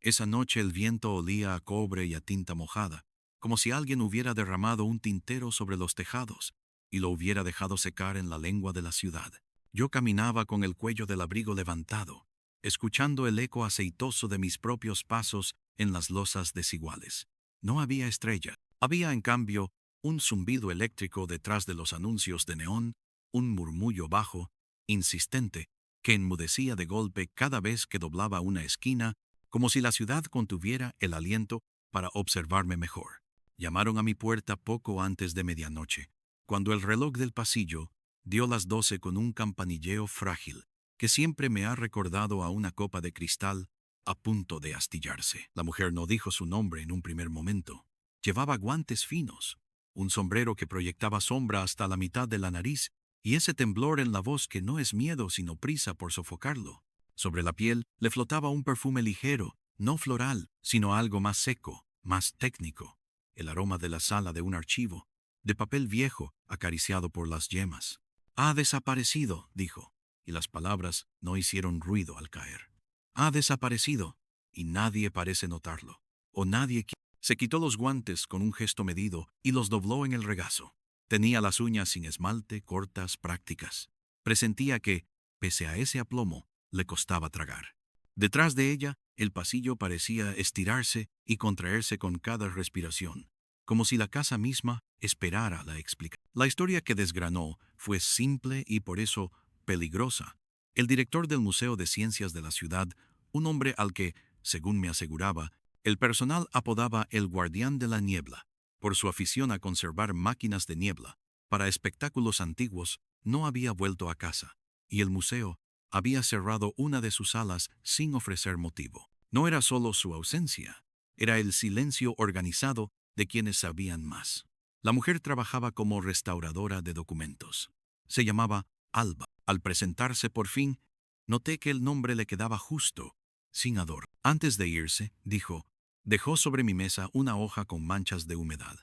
Esa noche el viento olía a cobre y a tinta mojada, como si alguien hubiera derramado un tintero sobre los tejados y lo hubiera dejado secar en la lengua de la ciudad. Yo caminaba con el cuello del abrigo levantado, escuchando el eco aceitoso de mis propios pasos en las losas desiguales. No había estrella. Había, en cambio, un zumbido eléctrico detrás de los anuncios de neón, un murmullo bajo, insistente, que enmudecía de golpe cada vez que doblaba una esquina, como si la ciudad contuviera el aliento para observarme mejor. Llamaron a mi puerta poco antes de medianoche, cuando el reloj del pasillo dio las 12 con un campanilleo frágil, que siempre me ha recordado a una copa de cristal a punto de astillarse. La mujer no dijo su nombre en un primer momento. Llevaba guantes finos, un sombrero que proyectaba sombra hasta la mitad de la nariz, y ese temblor en la voz que no es miedo sino prisa por sofocarlo. Sobre la piel le flotaba un perfume ligero, no floral, sino algo más seco, más técnico, el aroma de la sala de un archivo, de papel viejo acariciado por las yemas. «Ha desaparecido», dijo, y las palabras no hicieron ruido al caer. «Ha desaparecido, y nadie parece notarlo, o nadie quiere». Se quitó los guantes con un gesto medido y los dobló en el regazo. Tenía las uñas sin esmalte, cortas, prácticas. Presentía que, pese a ese aplomo, le costaba tragar. Detrás de ella, el pasillo parecía estirarse y contraerse con cada respiración, como si la casa misma esperara la explicación. La historia que desgranó fue simple y por eso peligrosa. El director del Museo de Ciencias de la ciudad, un hombre al que, según me aseguraba, el personal apodaba el guardián de la niebla, por su afición a conservar máquinas de niebla para espectáculos antiguos, no había vuelto a casa, y el museo había cerrado una de sus salas sin ofrecer motivo. No era solo su ausencia, era el silencio organizado de quienes sabían más. La mujer trabajaba como restauradora de documentos. Se llamaba Alba. Al presentarse por fin, noté que el nombre le quedaba justo, sin adorno. Antes de irse, dijo, dejó sobre mi mesa una hoja con manchas de humedad.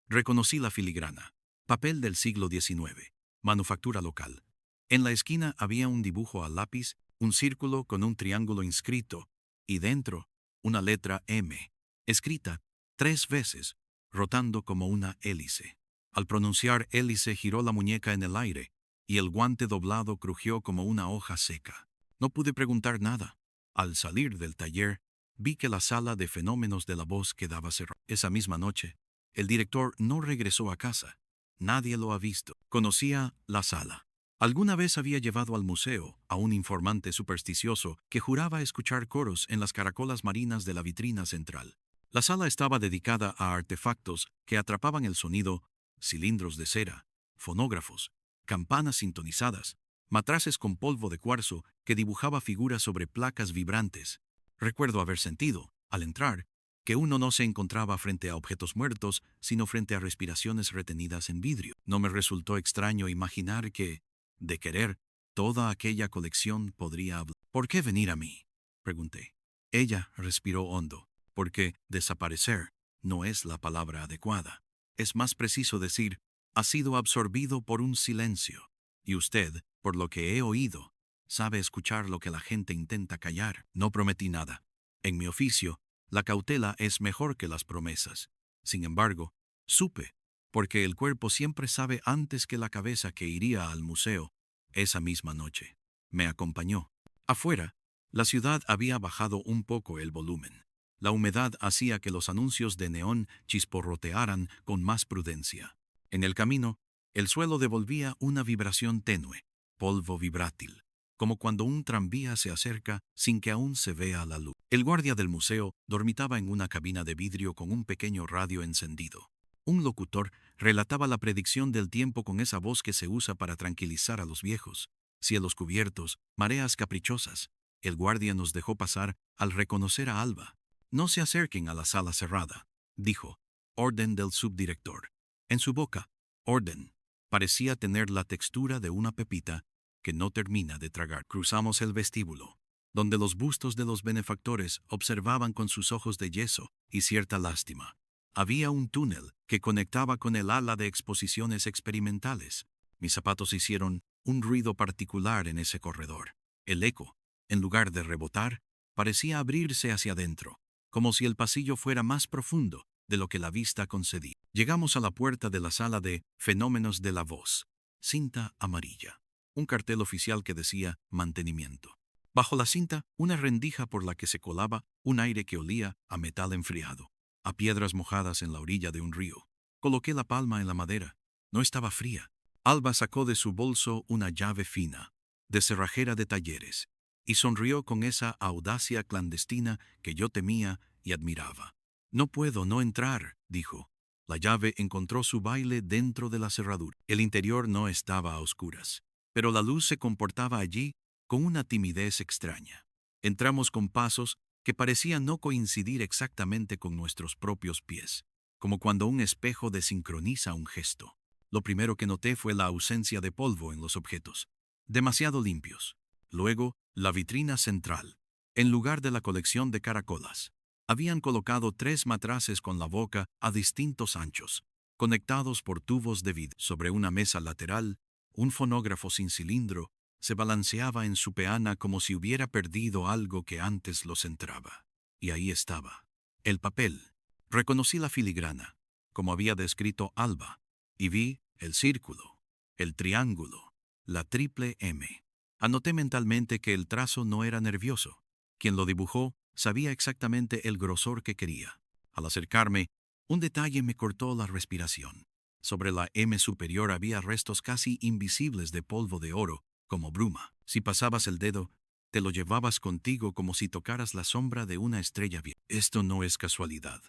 Reconocí la filigrana. Papel del siglo XIX. Manufactura local. En la esquina había un dibujo a lápiz, un círculo con un triángulo inscrito, y dentro, una letra M, escrita 3 veces, rotando como una hélice. Al pronunciar hélice giró la muñeca en el aire, y el guante doblado crujió como una hoja seca. No pude preguntar nada. Al salir del taller, vi que la sala de fenómenos de la voz quedaba cerrada. Esa misma noche, el director no regresó a casa. Nadie lo ha visto. Conocía la sala. Alguna vez había llevado al museo a un informante supersticioso que juraba escuchar coros en las caracolas marinas de la vitrina central. La sala estaba dedicada a artefactos que atrapaban el sonido, cilindros de cera, fonógrafos, campanas sintonizadas, matraces con polvo de cuarzo que dibujaba figuras sobre placas vibrantes. Recuerdo haber sentido, al entrar, que uno no se encontraba frente a objetos muertos, sino frente a respiraciones retenidas en vidrio. No me resultó extraño imaginar que, de querer, toda aquella colección podría hablar. «¿Por qué venir a mí?», pregunté. Ella respiró hondo. «Porque desaparecer no es la palabra adecuada. Es más preciso decir, ha sido absorbido por un silencio. Y usted, por lo que he oído, sabe escuchar lo que la gente intenta callar». No prometí nada. En mi oficio, la cautela es mejor que las promesas. Sin embargo, supe, porque el cuerpo siempre sabe antes que la cabeza, que iría al museo esa misma noche. Me acompañó. Afuera, la ciudad había bajado un poco el volumen. La humedad hacía que los anuncios de neón chisporrotearan con más prudencia. En el camino, el suelo devolvía una vibración tenue, polvo vibrátil, como cuando un tranvía se acerca sin que aún se vea la luz. El guardia del museo dormitaba en una cabina de vidrio con un pequeño radio encendido. Un locutor relataba la predicción del tiempo con esa voz que se usa para tranquilizar a los viejos. Cielos cubiertos, mareas caprichosas. El guardia nos dejó pasar al reconocer a Alba. «No se acerquen a la sala cerrada», dijo. Orden del subdirector. En su boca, orden parecía tener la textura de una pepita que no termina de tragar. Cruzamos el vestíbulo, donde los bustos de los benefactores observaban con sus ojos de yeso y cierta lástima. Había un túnel que conectaba con el ala de exposiciones experimentales. Mis zapatos hicieron un ruido particular en ese corredor. El eco, en lugar de rebotar, parecía abrirse hacia adentro, como si el pasillo fuera más profundo de lo que la vista concedía. Llegamos a la puerta de la sala de fenómenos de la voz. Cinta amarilla. Un cartel oficial que decía mantenimiento. Bajo la cinta, una rendija por la que se colaba un aire que olía a metal enfriado, a piedras mojadas en la orilla de un río. Coloqué la palma en la madera. No estaba fría. Alba sacó de su bolso una llave fina, de cerrajera de talleres, y sonrió con esa audacia clandestina que yo temía y admiraba. No puedo no entrar, dijo. La llave encontró su baile dentro de la cerradura. El interior no estaba a oscuras, pero la luz se comportaba allí con una timidez extraña. Entramos con pasos que parecían no coincidir exactamente con nuestros propios pies, como cuando un espejo desincroniza un gesto. Lo primero que noté fue la ausencia de polvo en los objetos, demasiado limpios. Luego, la vitrina central. En lugar de la colección de caracolas, habían colocado 3 matraces con la boca a distintos anchos, conectados por tubos de vidrio. Sobre una mesa lateral, un fonógrafo sin cilindro se balanceaba en su peana como si hubiera perdido algo que antes lo centraba. Y ahí estaba. El papel. Reconocí la filigrana, como había descrito Alba, y vi el círculo, el triángulo, la triple M. Anoté mentalmente que el trazo no era nervioso. Quien lo dibujó sabía exactamente el grosor que quería. Al acercarme, un detalle me cortó la respiración. Sobre la M superior había restos casi invisibles de polvo de oro, como bruma. Si pasabas el dedo, te lo llevabas contigo como si tocaras la sombra de una estrella vieja. Esto no es casualidad,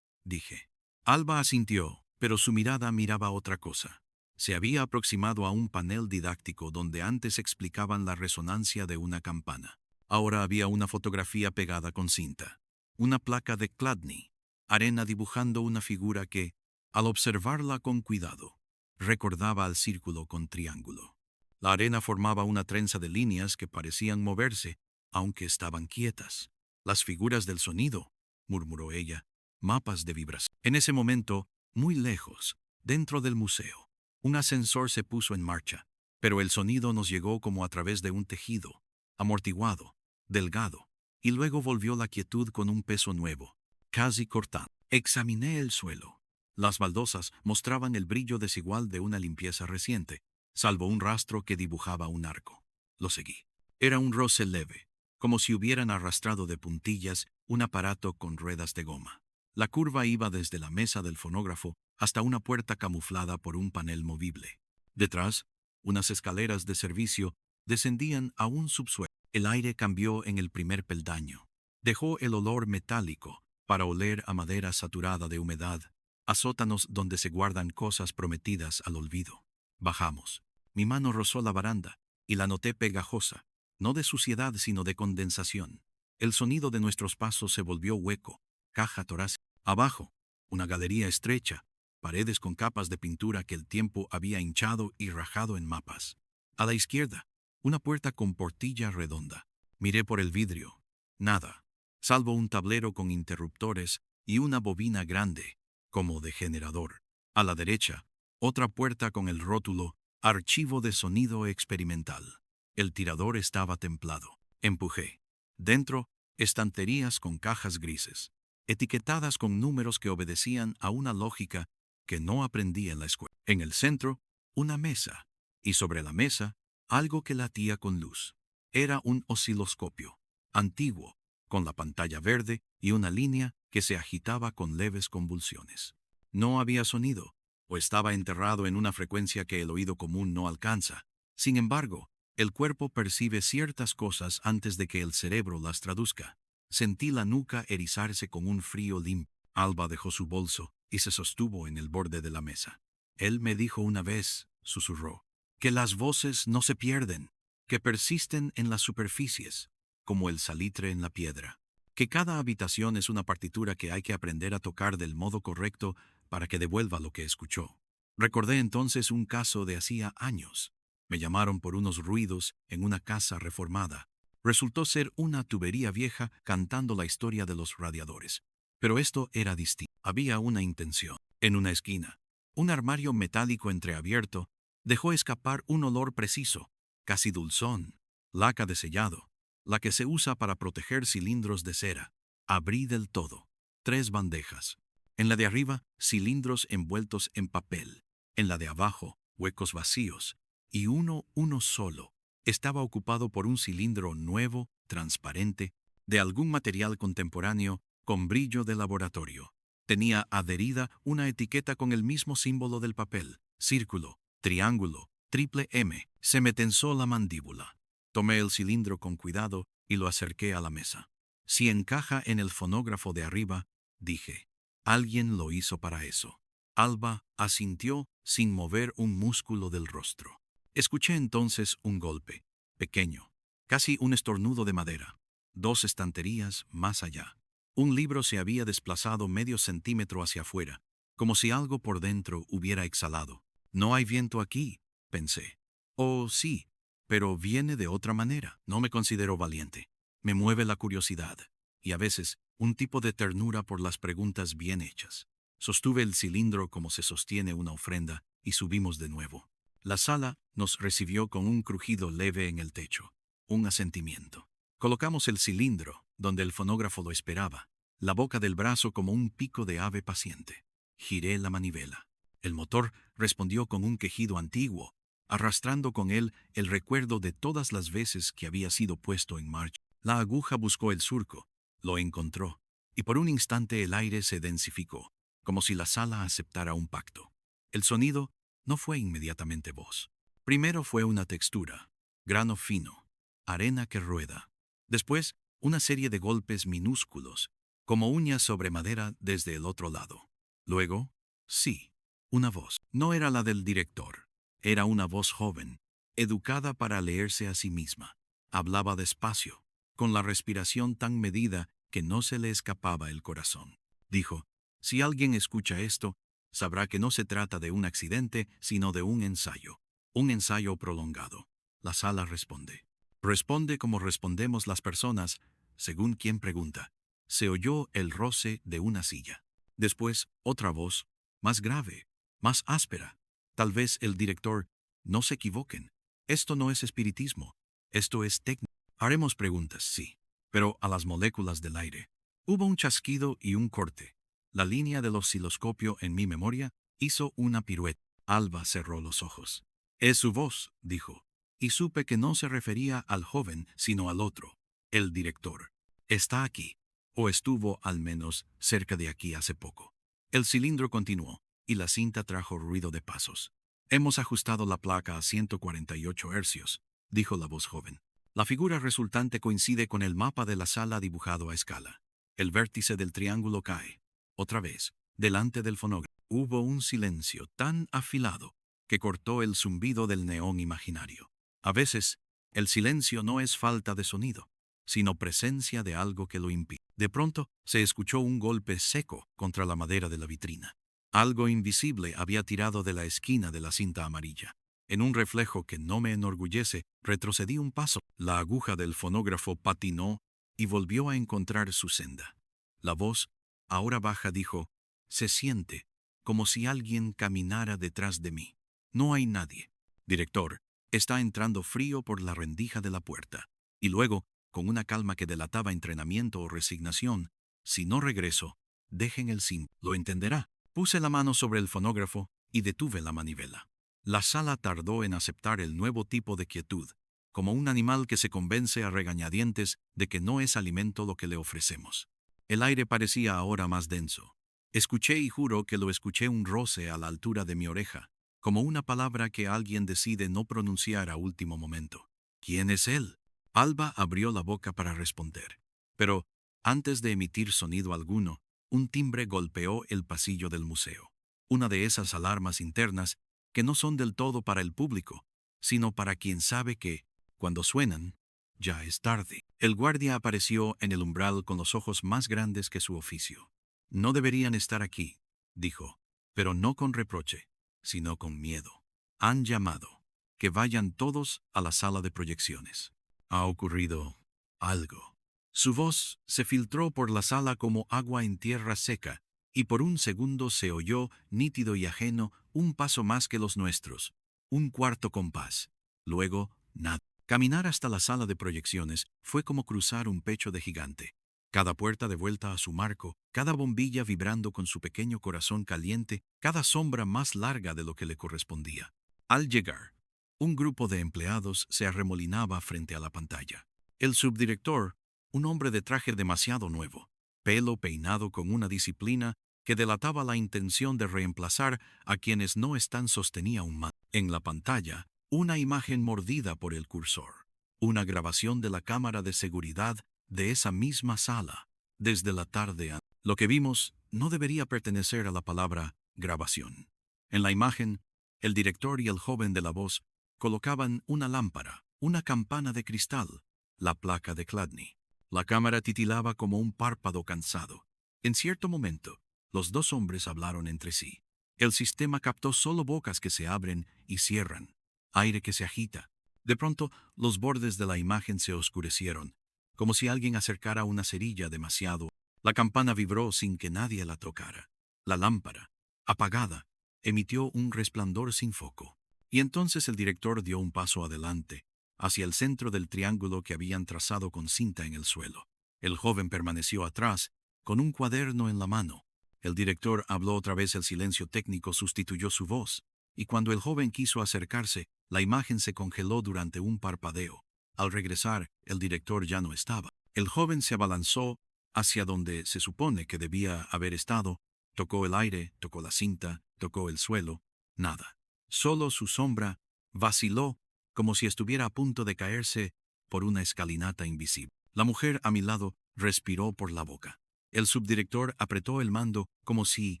dije. Alba asintió, pero su mirada miraba otra cosa. Se había aproximado a un panel didáctico donde antes explicaban la resonancia de una campana. Ahora había una fotografía pegada con cinta. Una placa de Chladni, arena dibujando una figura que, al observarla con cuidado, recordaba al círculo con triángulo. La arena formaba una trenza de líneas que parecían moverse, aunque estaban quietas. Las figuras del sonido, murmuró ella, mapas de vibración. En ese momento, muy lejos, dentro del museo, un ascensor se puso en marcha, pero el sonido nos llegó como a través de un tejido, amortiguado, delgado, y luego volvió la quietud con un peso nuevo, casi cortante. Examiné el suelo. Las baldosas mostraban el brillo desigual de una limpieza reciente, salvo un rastro que dibujaba un arco. Lo seguí. Era un roce leve, como si hubieran arrastrado de puntillas un aparato con ruedas de goma. La curva iba desde la mesa del fonógrafo hasta una puerta camuflada por un panel movible. Detrás, unas escaleras de servicio descendían a un subsuelo. El aire cambió en el primer peldaño. Dejó el olor metálico para oler a madera saturada de humedad, a sótanos donde se guardan cosas prometidas al olvido. Bajamos. Mi mano rozó la baranda y la noté pegajosa, no de suciedad sino de condensación. El sonido de nuestros pasos se volvió hueco, caja torácica. Abajo, una galería estrecha, paredes con capas de pintura que el tiempo había hinchado y rajado en mapas. A la izquierda, una puerta con portilla redonda. Miré por el vidrio. Nada, salvo un tablero con interruptores y una bobina grande, como de generador. A la derecha, otra puerta con el rótulo Archivo de sonido experimental. El tirador estaba templado. Empujé. Dentro, estanterías con cajas grises, etiquetadas con números que obedecían a una lógica que no aprendí en la escuela. En el centro, una mesa, y sobre la mesa, algo que latía con luz. Era un osciloscopio, antiguo, con la pantalla verde y una línea que se agitaba con leves convulsiones. No había sonido, o estaba enterrado en una frecuencia que el oído común no alcanza. Sin embargo, el cuerpo percibe ciertas cosas antes de que el cerebro las traduzca. Sentí la nuca erizarse con un frío limpio. Alba dejó su bolso y se sostuvo en el borde de la mesa. Él me dijo una vez, susurró, que las voces no se pierden, que persisten en las superficies, como el salitre en la piedra, que cada habitación es una partitura que hay que aprender a tocar del modo correcto para que devuelva lo que escuchó. Recordé entonces un caso de hacía años. Me llamaron por unos ruidos en una casa reformada. Resultó ser una tubería vieja cantando la historia de los radiadores. Pero esto era distinto. Había una intención. En una esquina, un armario metálico entreabierto dejó escapar un olor preciso, casi dulzón, laca de sellado, la que se usa para proteger cilindros de cera. Abrí del todo. 3 bandejas. En la de arriba, cilindros envueltos en papel. En la de abajo, huecos vacíos. Y uno solo. Estaba ocupado por un cilindro nuevo, transparente, de algún material contemporáneo, con brillo de laboratorio. Tenía adherida una etiqueta con el mismo símbolo del papel: círculo, triángulo, triple M. Se me tensó la mandíbula. Tomé el cilindro con cuidado y lo acerqué a la mesa. Si encaja en el fonógrafo de arriba, dije, alguien lo hizo para eso. Alba asintió sin mover un músculo del rostro. Escuché entonces un golpe, pequeño, casi un estornudo de madera. 2 estanterías más allá. Un libro se había desplazado medio centímetro hacia afuera, como si algo por dentro hubiera exhalado. No hay viento aquí, pensé. Oh, sí, pero viene de otra manera. No me considero valiente. Me mueve la curiosidad, y a veces un tipo de ternura por las preguntas bien hechas. Sostuve el cilindro como se sostiene una ofrenda y subimos de nuevo. La sala nos recibió con un crujido leve en el techo, un asentimiento. Colocamos el cilindro donde el fonógrafo lo esperaba, la boca del brazo como un pico de ave paciente. Giré la manivela. El motor respondió con un quejido antiguo, arrastrando con él el recuerdo de todas las veces que había sido puesto en marcha. La aguja buscó el surco, lo encontró, y por un instante el aire se densificó, como si la sala aceptara un pacto. El sonido no fue inmediatamente voz. Primero fue una textura, grano fino, arena que rueda. Después, una serie de golpes minúsculos, como uñas sobre madera desde el otro lado. Luego, sí, una voz. No era la del director. Era una voz joven, educada para leerse a sí misma. Hablaba despacio, con la respiración tan medida que no se le escapaba el corazón. Dijo, si alguien escucha esto, sabrá que no se trata de un accidente, sino de un ensayo prolongado. La sala responde. Responde como respondemos las personas, según quien pregunta. Se oyó el roce de una silla. Después, otra voz, más grave, más áspera. Tal vez el director, no se equivoquen. Esto no es espiritismo. Esto es técnica. Haremos preguntas, sí. Pero a las moléculas del aire. Hubo un chasquido y un corte. La línea del osciloscopio en mi memoria hizo una pirueta. Alba cerró los ojos. Es su voz, dijo. Y supe que no se refería al joven, sino al otro, el director. Está aquí, o estuvo al menos cerca de aquí hace poco. El cilindro continuó, y la cinta trajo ruido de pasos. Hemos ajustado la placa a 148 hercios, dijo la voz joven. La figura resultante coincide con el mapa de la sala dibujado a escala. El vértice del triángulo cae. Otra vez, delante del fonógrafo. Hubo un silencio tan afilado que cortó el zumbido del neón imaginario. A veces, el silencio no es falta de sonido, sino presencia de algo que lo impide. De pronto, se escuchó un golpe seco contra la madera de la vitrina. Algo invisible había tirado de la esquina de la cinta amarilla. En un reflejo que no me enorgullece, retrocedí un paso. La aguja del fonógrafo patinó y volvió a encontrar su senda. La voz, ahora baja, dijo, se siente como si alguien caminara detrás de mí. No hay nadie. Director, está entrando frío por la rendija de la puerta. Y luego, con una calma que delataba entrenamiento o resignación, si no regreso, dejen el sim. Lo entenderá. Puse la mano sobre el fonógrafo y detuve la manivela. La sala tardó en aceptar el nuevo tipo de quietud, como un animal que se convence a regañadientes de que no es alimento lo que le ofrecemos. El aire parecía ahora más denso. Escuché y juro que lo escuché un roce a la altura de mi oreja, como una palabra que alguien decide no pronunciar a último momento. ¿Quién es él? Alba abrió la boca para responder. Pero, antes de emitir sonido alguno, un timbre golpeó el pasillo del museo. Una de esas alarmas internas que no son del todo para el público, sino para quien sabe que, cuando suenan, ya es tarde. El guardia apareció en el umbral con los ojos más grandes que su oficio. No deberían estar aquí, dijo, pero no con reproche, sino con miedo. Han llamado. Que vayan todos a la sala de proyecciones. Ha ocurrido algo. Su voz se filtró por la sala como agua en tierra seca, y por un segundo se oyó, nítido y ajeno, un paso más que los nuestros, un cuarto compás. Luego, nada. Caminar hasta la sala de proyecciones fue como cruzar un pecho de gigante. cada puerta de vuelta a su marco, cada bombilla vibrando con su pequeño corazón caliente, cada sombra más larga de lo que le correspondía. Al llegar, un grupo de empleados se arremolinaba frente a la pantalla. El subdirector, un hombre de traje demasiado nuevo, pelo peinado con una disciplina que delataba la intención de reemplazar a quienes no están, sostenía un mando. En la pantalla, una imagen mordida por el cursor, una grabación de la cámara de seguridad de esa misma sala, desde la tarde a... Lo que vimos no debería pertenecer a la palabra grabación. En la imagen, el director y el joven de la voz colocaban una lámpara, una campana de cristal, la placa de Chladni. La cámara titilaba como un párpado cansado. En cierto momento, los dos hombres hablaron entre sí. El sistema captó solo bocas que se abren y cierran, aire que se agita. De pronto, los bordes de la imagen se oscurecieron, como si alguien acercara una cerilla demasiado. La campana vibró sin que nadie la tocara. La lámpara, apagada, emitió un resplandor sin foco. Y entonces el director dio un paso adelante, hacia el centro del triángulo que habían trazado con cinta en el suelo. El joven permaneció atrás, con un cuaderno en la mano. El director habló otra vez, el silencio técnico sustituyó su voz, y cuando el joven quiso acercarse, la imagen se congeló durante un parpadeo. Al regresar, el director ya no estaba. El joven se abalanzó hacia donde se supone que debía haber estado, tocó el aire, tocó la cinta, tocó el suelo, nada. Solo su sombra vaciló como si estuviera a punto de caerse por una escalinata invisible. La mujer a mi lado respiró por la boca. El subdirector apretó el mando como si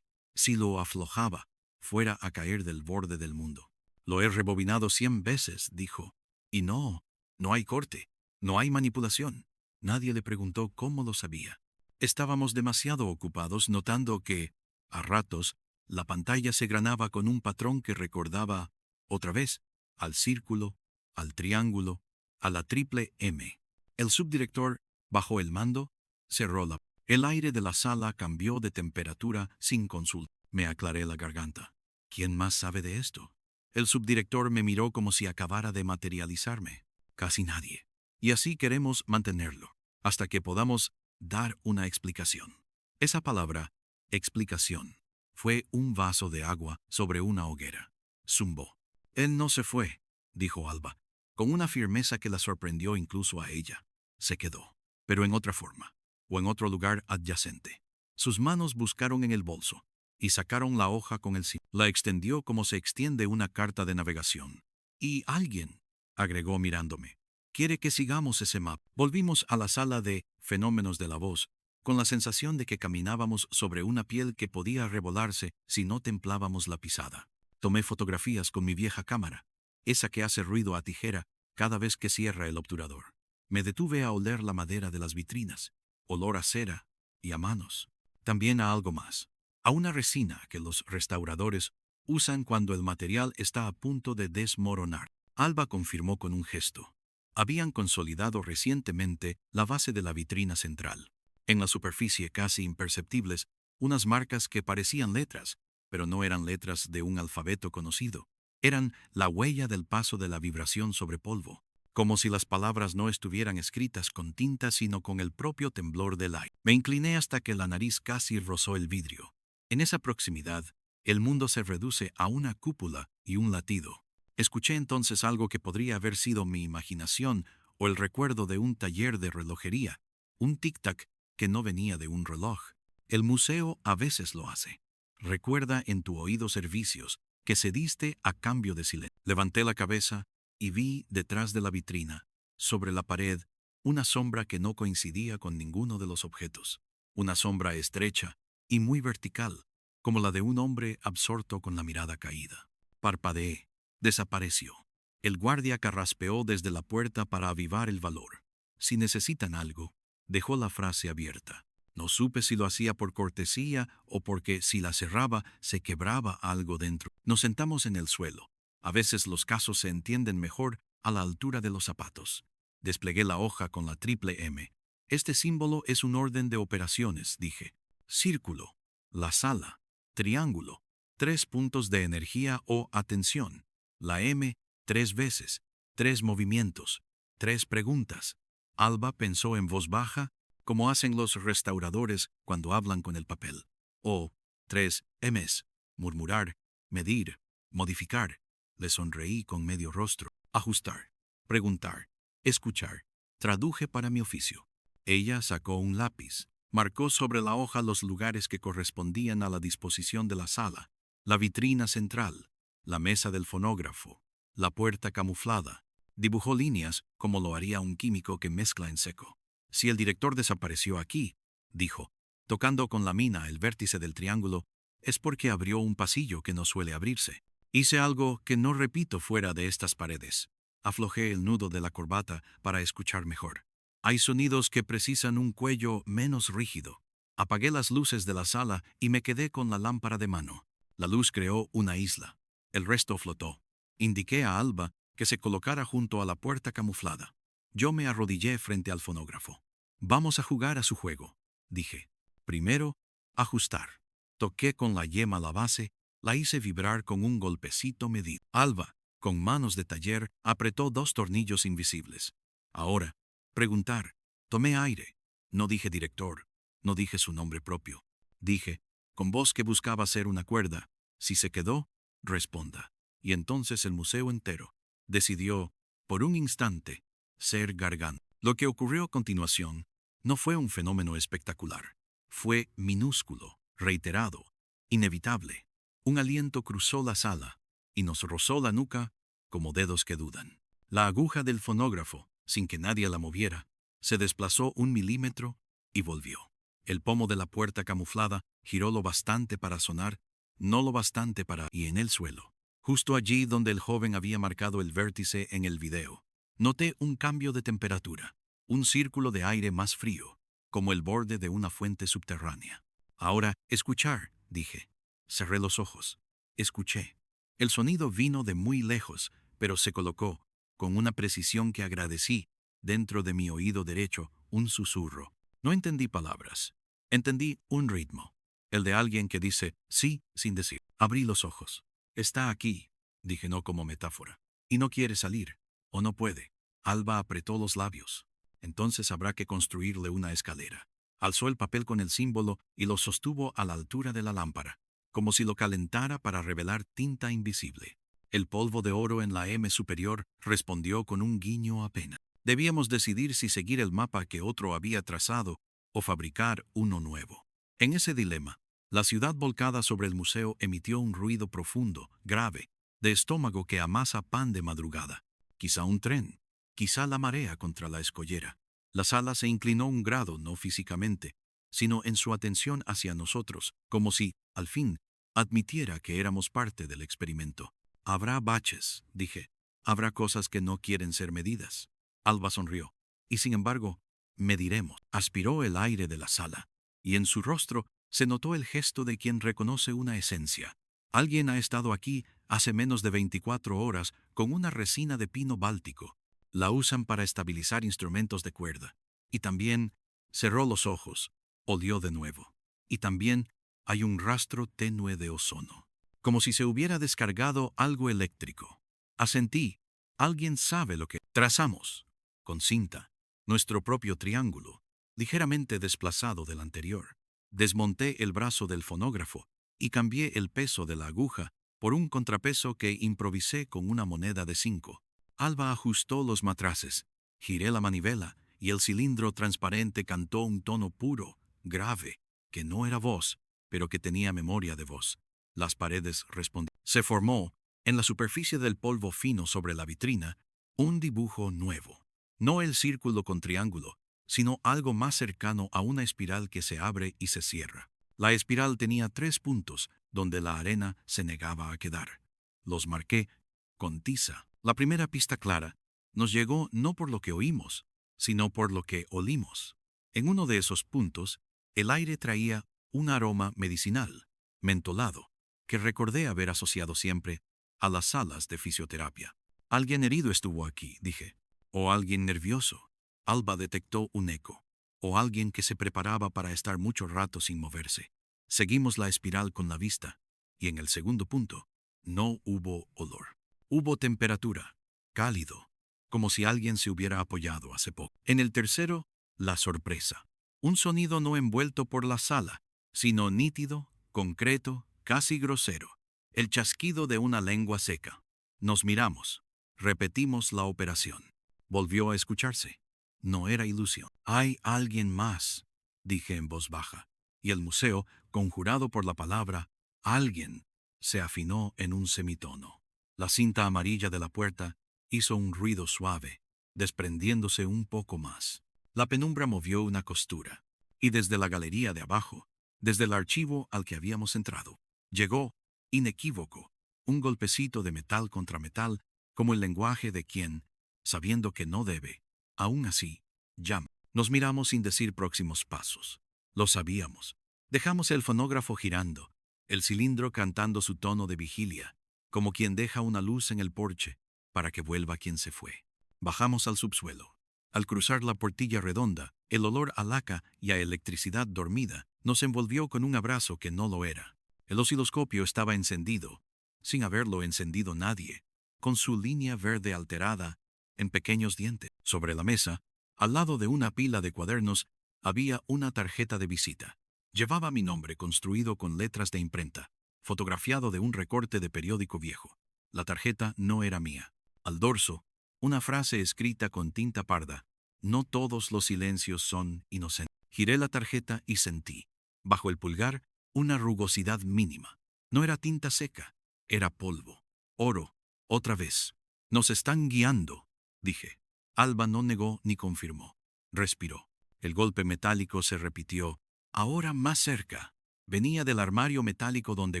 lo aflojaba, fuera a caer del borde del mundo. Lo he rebobinado 100 veces, dijo. Y no hay corte, no hay manipulación. Nadie le preguntó cómo lo sabía. Estábamos demasiado ocupados notando que, a ratos, la pantalla se granaba con un patrón que recordaba, otra vez, al círculo, al triángulo, a la triple M. El subdirector bajó el mando, cerró la... El aire de la sala cambió de temperatura sin consulta. Me aclaré la garganta. ¿Quién más sabe de esto? El subdirector me miró como si acabara de materializarme. Casi nadie. Y así queremos mantenerlo, hasta que podamos dar una explicación. Esa palabra, explicación, fue un vaso de agua sobre una hoguera. Zumbó. Él no se fue, dijo Alba, con una firmeza que la sorprendió incluso a ella. Se quedó, pero en otra forma, o en otro lugar adyacente. Sus manos buscaron en el bolso y sacaron la hoja con el símbolo. La extendió como se extiende una carta de navegación. Y alguien, agregó mirándome, quiere que sigamos ese mapa. Volvimos a la sala de fenómenos de la voz, con la sensación de que caminábamos sobre una piel que podía revolarse si no templábamos la pisada. Tomé fotografías con mi vieja cámara, esa que hace ruido a tijera cada vez que cierra el obturador. Me detuve a oler la madera de las vitrinas, olor a cera y a manos. También a algo más, a una resina que los restauradores usan cuando el material está a punto de desmoronar. Alba confirmó con un gesto. Habían consolidado recientemente la base de la vitrina central. En la superficie, casi imperceptibles, unas marcas que parecían letras, pero no eran letras de un alfabeto conocido. Eran la huella del paso de la vibración sobre polvo, como si las palabras no estuvieran escritas con tinta sino con el propio temblor del aire. Me incliné hasta que la nariz casi rozó el vidrio. En esa proximidad, el mundo se reduce a una cúpula y un latido. Escuché entonces algo que podría haber sido mi imaginación o el recuerdo de un taller de relojería, un tic-tac que no venía de un reloj. El museo a veces lo hace. Recuerda en tu oído servicios que cediste a cambio de silencio. Levanté la cabeza y vi detrás de la vitrina, sobre la pared, una sombra que no coincidía con ninguno de los objetos. Una sombra estrecha y muy vertical, como la de un hombre absorto con la mirada caída. Parpadeé. Desapareció. El guardia carraspeó desde la puerta para avivar el valor. Si necesitan algo, dejó la frase abierta. No supe si lo hacía por cortesía o porque si la cerraba se quebraba algo dentro. Nos sentamos en el suelo. A veces los casos se entienden mejor a la altura de los zapatos. Desplegué la hoja con la triple M. Este símbolo es un orden de operaciones, dije. Círculo, la sala, triángulo, 3 puntos de energía o atención. La M, 3 veces, 3 movimientos, 3 preguntas. Alba pensó en voz baja como hacen los restauradores cuando hablan con el papel. O 3 Ms. Murmurar, medir, modificar. Le sonreí con medio rostro. Ajustar, preguntar, escuchar. Traduje para mi oficio. Ella sacó un lápiz. Marcó sobre la hoja los lugares que correspondían a la disposición de la sala, la vitrina central, la mesa del fonógrafo, la puerta camuflada. Dibujó líneas como lo haría un químico que mezcla en seco. Si el director desapareció aquí, dijo, tocando con la mina el vértice del triángulo, es porque abrió un pasillo que no suele abrirse. Hice algo que no repito fuera de estas paredes. Aflojé el nudo de la corbata para escuchar mejor. Hay sonidos que precisan un cuello menos rígido. Apagué las luces de la sala y me quedé con la lámpara de mano. La luz creó una isla. El resto flotó. Indiqué a Alba que se colocara junto a la puerta camuflada. Yo me arrodillé frente al fonógrafo. Vamos a jugar a su juego, dije. Primero, ajustar. Toqué con la yema la base, la hice vibrar con un golpecito medido. Alba, con manos de taller, apretó 2 tornillos invisibles. Ahora, preguntar. Tomé aire. No dije director, no dije su nombre propio. Dije, con voz que buscaba ser una cuerda, si se quedó, responda. Y entonces el museo entero decidió, por un instante, ser garganta. Lo que ocurrió a continuación no fue un fenómeno espectacular. Fue minúsculo, reiterado, inevitable. Un aliento cruzó la sala y nos rozó la nuca como dedos que dudan. La aguja del fonógrafo, sin que nadie la moviera, se desplazó 1 milímetro y volvió. El pomo de la puerta camuflada giró lo bastante para sonar, no lo bastante para y en el suelo. Justo allí donde el joven había marcado el vértice en el video, noté un cambio de temperatura, un círculo de aire más frío, como el borde de una fuente subterránea. Ahora, escuchar, dije. Cerré los ojos. Escuché. El sonido vino de muy lejos, pero se colocó, con una precisión que agradecí, dentro de mi oído derecho, un susurro. No entendí palabras. Entendí un ritmo. El de alguien que dice sí sin decir. Abrí los ojos. Está aquí, dije no como metáfora. Y no quiere salir. O no puede. Alba apretó los labios. Entonces habrá que construirle una escalera. Alzó el papel con el símbolo y lo sostuvo a la altura de la lámpara, como si lo calentara para revelar tinta invisible. El polvo de oro en la M superior respondió con un guiño apenas. Debíamos decidir si seguir el mapa que otro había trazado o fabricar uno nuevo. En ese dilema, la ciudad volcada sobre el museo emitió un ruido profundo, grave, de estómago que amasa pan de madrugada. Quizá un tren, quizá la marea contra la escollera. La sala se inclinó 1 grado, no físicamente, sino en su atención hacia nosotros, como si, al fin, admitiera que éramos parte del experimento. Habrá baches, dije. Habrá cosas que no quieren ser medidas. Alba sonrió. Y sin embargo, mediremos. Aspiró el aire de la sala, y en su rostro se notó el gesto de quien reconoce una esencia. Alguien ha estado aquí hace menos de 24 horas con una resina de pino báltico. La usan para estabilizar instrumentos de cuerda. Y también cerró los ojos, olió de nuevo. Y también hay un rastro tenue de ozono, como si se hubiera descargado algo eléctrico. Asentí. Alguien sabe lo que trazamos, con cinta, nuestro propio triángulo, ligeramente desplazado del anterior. Desmonté el brazo del fonógrafo y cambié el peso de la aguja por un contrapeso que improvisé con una moneda de 5. Alba ajustó los matraces, giré la manivela y el cilindro transparente cantó un tono puro, grave, que no era voz, pero que tenía memoria de voz. Las paredes respondieron. Se formó, en la superficie del polvo fino sobre la vitrina, un dibujo nuevo. No el círculo con triángulo, sino algo más cercano a una espiral que se abre y se cierra. La espiral tenía 3 puntos donde la arena se negaba a quedar. Los marqué con tiza. La primera pista clara nos llegó no por lo que oímos, sino por lo que olimos. En uno de esos puntos, el aire traía un aroma medicinal, mentolado, que recordé haber asociado siempre a las salas de fisioterapia. Alguien herido estuvo aquí, dije. O alguien nervioso. Alba detectó un eco. O alguien que se preparaba para estar mucho rato sin moverse. Seguimos la espiral con la vista, y en el segundo punto, no hubo olor. Hubo temperatura, cálido, como si alguien se hubiera apoyado hace poco. En el tercero, la sorpresa. Un sonido no envuelto por la sala, sino nítido, concreto, casi grosero. El chasquido de una lengua seca. Nos miramos. Repetimos la operación. Volvió a escucharse. No era ilusión. «Hay alguien más», dije en voz baja, y el museo, conjurado por la palabra «alguien», se afinó en un semitono. La cinta amarilla de la puerta hizo un ruido suave, desprendiéndose un poco más. La penumbra movió una costura, y desde la galería de abajo, desde el archivo al que habíamos entrado, llegó, inequívoco, un golpecito de metal contra metal, como el lenguaje de quien, sabiendo que no debe, aún así, llama. Nos miramos sin decir próximos pasos. Lo sabíamos. Dejamos el fonógrafo girando, el cilindro cantando su tono de vigilia, como quien deja una luz en el porche para que vuelva quien se fue. Bajamos al subsuelo. Al cruzar la portilla redonda, el olor a laca y a electricidad dormida nos envolvió con un abrazo que no lo era. El osciloscopio estaba encendido, sin haberlo encendido nadie, con su línea verde alterada en pequeños dientes. Sobre la mesa, al lado de una pila de cuadernos, había una tarjeta de visita. Llevaba mi nombre construido con letras de imprenta, fotografiado de un recorte de periódico viejo. La tarjeta no era mía. Al dorso, una frase escrita con tinta parda: «No todos los silencios son inocentes». Giré la tarjeta y sentí, bajo el pulgar, una rugosidad mínima. No era tinta seca, era polvo. Oro, otra vez. «Nos están guiando», dije. Alba no negó ni confirmó. Respiró. El golpe metálico se repitió, ahora más cerca. Venía del armario metálico donde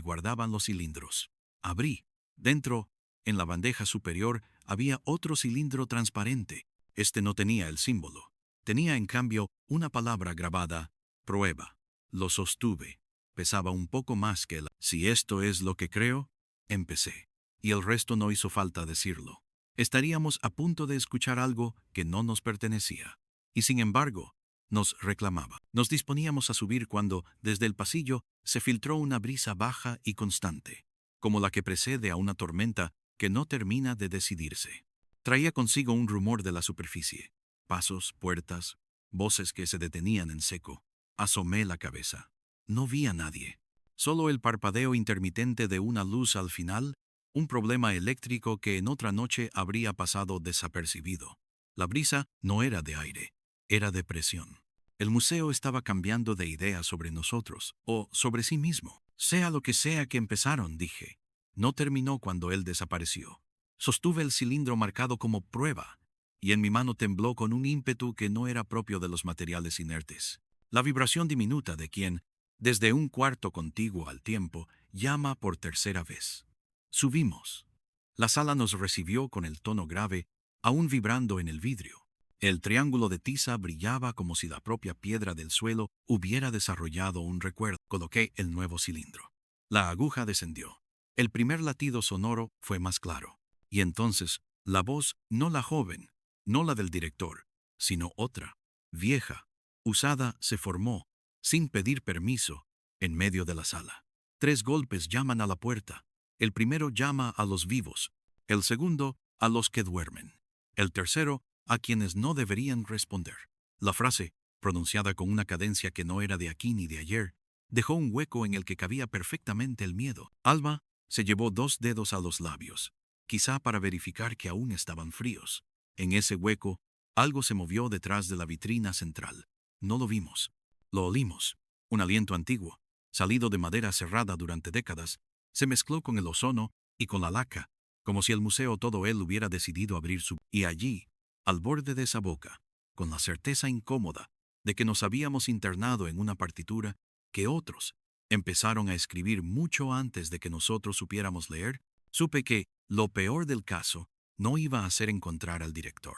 guardaban los cilindros. Abrí. Dentro, en la bandeja superior, había otro cilindro transparente. Este no tenía el símbolo. Tenía, en cambio, una palabra grabada: prueba. Lo sostuve. Pesaba un poco más que «Si esto es lo que creo», empecé. Y el resto no hizo falta decirlo. Estaríamos a punto de escuchar algo que no nos pertenecía. Y sin embargo, nos reclamaba. Nos disponíamos a subir cuando, desde el pasillo, se filtró una brisa baja y constante, como la que precede a una tormenta que no termina de decidirse. Traía consigo un rumor de la superficie. Pasos, puertas, voces que se detenían en seco. Asomé la cabeza. No vi a nadie. Solo el parpadeo intermitente de una luz al final, un problema eléctrico que en otra noche habría pasado desapercibido. La brisa no era de aire, era de presión. El museo estaba cambiando de idea sobre nosotros, o sobre sí mismo. Sea lo que sea que empezaron, dije. No terminó cuando él desapareció. Sostuve el cilindro marcado como prueba, y en mi mano tembló con un ímpetu que no era propio de los materiales inertes. La vibración diminuta de quien, desde un cuarto contiguo al tiempo, llama por tercera vez. Subimos. La sala nos recibió con el tono grave, aún vibrando en el vidrio. El triángulo de tiza brillaba como si la propia piedra del suelo hubiera desarrollado un recuerdo. Coloqué el nuevo cilindro. La aguja descendió. El primer latido sonoro fue más claro. Y entonces, la voz, no la joven, no la del director, sino otra, vieja, usada, se formó, sin pedir permiso, en medio de la sala. 3 golpes llaman a la puerta. El primero llama a los vivos, el segundo a los que duermen, el tercero a quienes no deberían responder. La frase, pronunciada con una cadencia que no era de aquí ni de ayer, dejó un hueco en el que cabía perfectamente el miedo. Alba se llevó 2 dedos a los labios, quizá para verificar que aún estaban fríos. En ese hueco, algo se movió detrás de la vitrina central. No lo vimos. Lo olimos. Un aliento antiguo, salido de madera cerrada durante décadas, se mezcló con el ozono y con la laca, como si el museo todo él hubiera decidido abrir su... Y allí, al borde de esa boca, con la certeza incómoda de que nos habíamos internado en una partitura que otros empezaron a escribir mucho antes de que nosotros supiéramos leer, supe que lo peor del caso no iba a ser encontrar al director,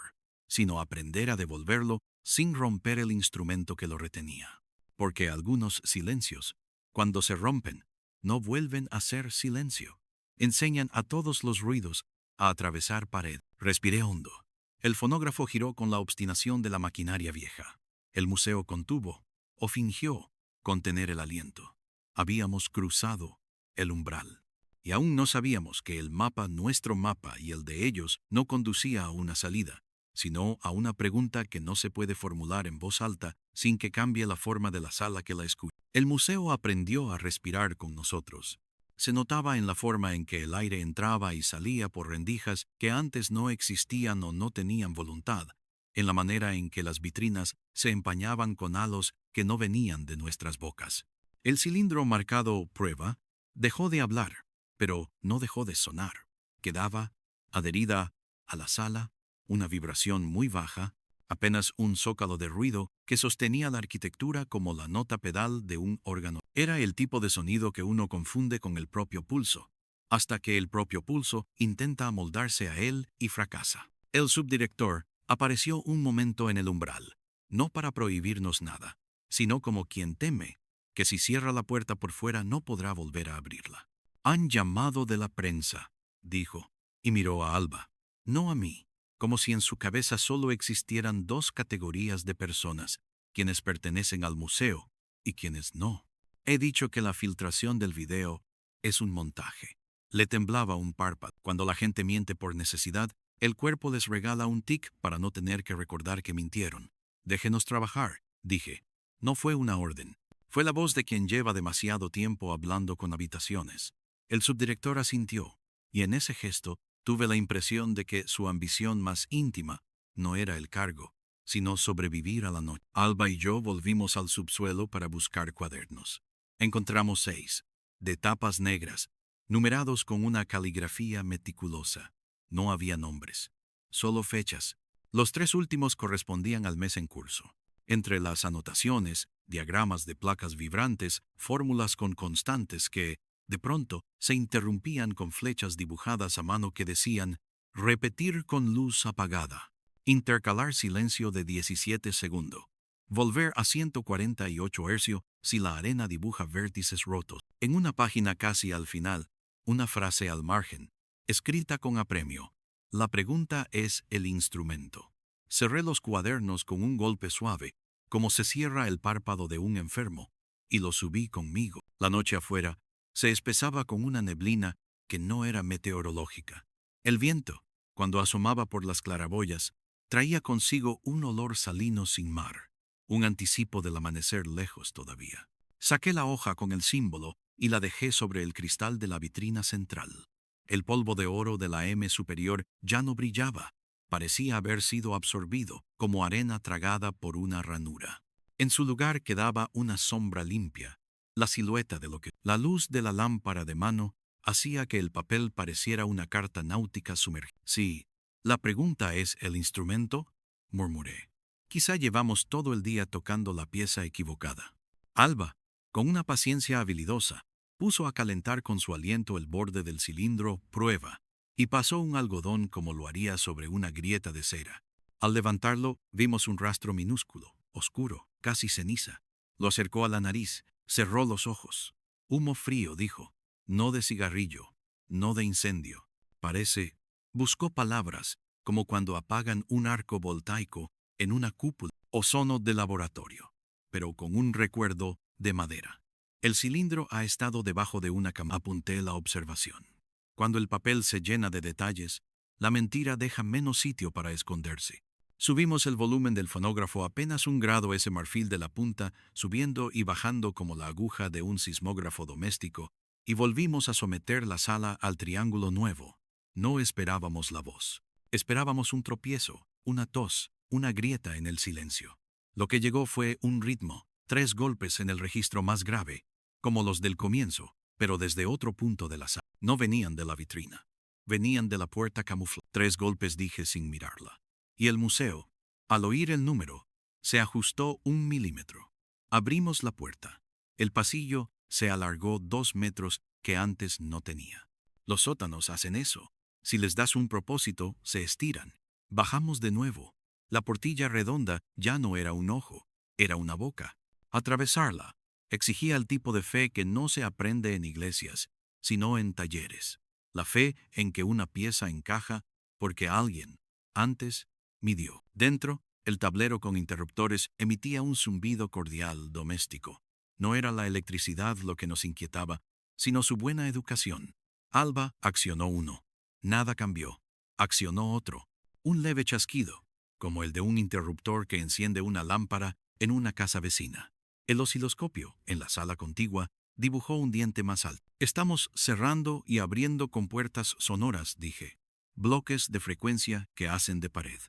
sino aprender a devolverlo sin romper el instrumento que lo retenía. Porque algunos silencios, cuando se rompen, no vuelven a ser silencio. Enseñan a todos los ruidos a atravesar pared. Respiré hondo. El fonógrafo giró con la obstinación de la maquinaria vieja. El museo contuvo, o fingió, contener el aliento. Habíamos cruzado el umbral. Y aún no sabíamos que el mapa, nuestro mapa y el de ellos, no conducía a una salida, sino a una pregunta que no se puede formular en voz alta sin que cambie la forma de la sala que la escucha. El museo aprendió a respirar con nosotros. Se notaba en la forma en que el aire entraba y salía por rendijas que antes no existían o no tenían voluntad, en la manera en que las vitrinas se empañaban con halos que no venían de nuestras bocas. El cilindro marcado prueba dejó de hablar, pero no dejó de sonar. Quedaba, adherida a la sala, una vibración muy baja, apenas un zócalo de ruido que sostenía la arquitectura como la nota pedal de un órgano. Era el tipo de sonido que uno confunde con el propio pulso, hasta que el propio pulso intenta amoldarse a él y fracasa. El subdirector apareció un momento en el umbral, no para prohibirnos nada, sino como quien teme que si cierra la puerta por fuera no podrá volver a abrirla. «Han llamado de la prensa», dijo, y miró a Alba, no a mí, como si en su cabeza solo existieran dos categorías de personas, quienes pertenecen al museo y quienes no. He dicho que la filtración del video es un montaje. Le temblaba un párpado. Cuando la gente miente por necesidad, el cuerpo les regala un tic para no tener que recordar que mintieron. Déjenos trabajar, dije. No fue una orden. Fue la voz de quien lleva demasiado tiempo hablando con habitaciones. El subdirector asintió, y en ese gesto tuve la impresión de que su ambición más íntima no era el cargo, sino sobrevivir a la noche. Alba y yo volvimos al subsuelo para buscar cuadernos. Encontramos 6, de tapas negras, numerados con una caligrafía meticulosa. No había nombres, solo fechas. Los 3 últimos correspondían al mes en curso. Entre las anotaciones, diagramas de placas vibrantes, fórmulas con constantes que, de pronto, se interrumpían con flechas dibujadas a mano que decían «repetir con luz apagada», intercalar silencio de 17 segundos, volver a 148 hercio si la arena dibuja vértices rotos. En una página casi al final, una frase al margen, escrita con apremio. La pregunta es el instrumento. Cerré los cuadernos con un golpe suave, como se cierra el párpado de un enfermo, y los subí conmigo. La noche afuera se espesaba con una neblina que no era meteorológica. El viento, cuando asomaba por las claraboyas, traía consigo un olor salino sin mar, un anticipo del amanecer lejos todavía. Saqué la hoja con el símbolo y la dejé sobre el cristal de la vitrina central. El polvo de oro de la M superior ya no brillaba, parecía haber sido absorbido como arena tragada por una ranura. En su lugar quedaba una sombra limpia, la silueta de lo que la luz de la lámpara de mano hacía que el papel pareciera una carta náutica sumergida. Sí, la pregunta es ¿el instrumento?, murmuré. Quizá llevamos todo el día tocando la pieza equivocada. Alba, con una paciencia habilidosa, puso a calentar con su aliento el borde del cilindro prueba y pasó un algodón como lo haría sobre una grieta de cera. Al levantarlo, vimos un rastro minúsculo, oscuro, casi ceniza. Lo acercó a la nariz, cerró los ojos. Humo frío, dijo. No de cigarrillo, no de incendio. Parece. Buscó palabras, como cuando apagan un arco voltaico en una cúpula. Ozono de laboratorio, pero con un recuerdo de madera. El cilindro ha estado debajo de una cama. Apunté la observación. Cuando el papel se llena de detalles, la mentira deja menos sitio para esconderse. Subimos el volumen del fonógrafo apenas 1 grado ese marfil de la punta, subiendo y bajando como la aguja de un sismógrafo doméstico, y volvimos a someter la sala al triángulo nuevo. No esperábamos la voz. Esperábamos un tropiezo, una tos, una grieta en el silencio. Lo que llegó fue un ritmo, 3 golpes en el registro más grave, como los del comienzo, pero desde otro punto de la sala. No venían de la vitrina. Venían de la puerta camuflada. 3 golpes, dije sin mirarla. Y el museo, al oír el número, se ajustó 1 milímetro. Abrimos la puerta. El pasillo se alargó 2 metros que antes no tenía. Los sótanos hacen eso. Si les das un propósito, se estiran. Bajamos de nuevo. La portilla redonda ya no era un ojo, era una boca. Atravesarla exigía el tipo de fe que no se aprende en iglesias, sino en talleres. La fe en que una pieza encaja porque alguien, antes, midió. Dentro, el tablero con interruptores emitía un zumbido cordial doméstico. No era la electricidad lo que nos inquietaba, sino su buena educación. Alba accionó uno. Nada cambió. Accionó otro. Un leve chasquido. como el de un interruptor que enciende una lámpara en una casa vecina. El osciloscopio, en la sala contigua, dibujó un diente más alto. Estamos cerrando y abriendo compuertas sonoras, dije. Bloques de frecuencia que hacen de pared.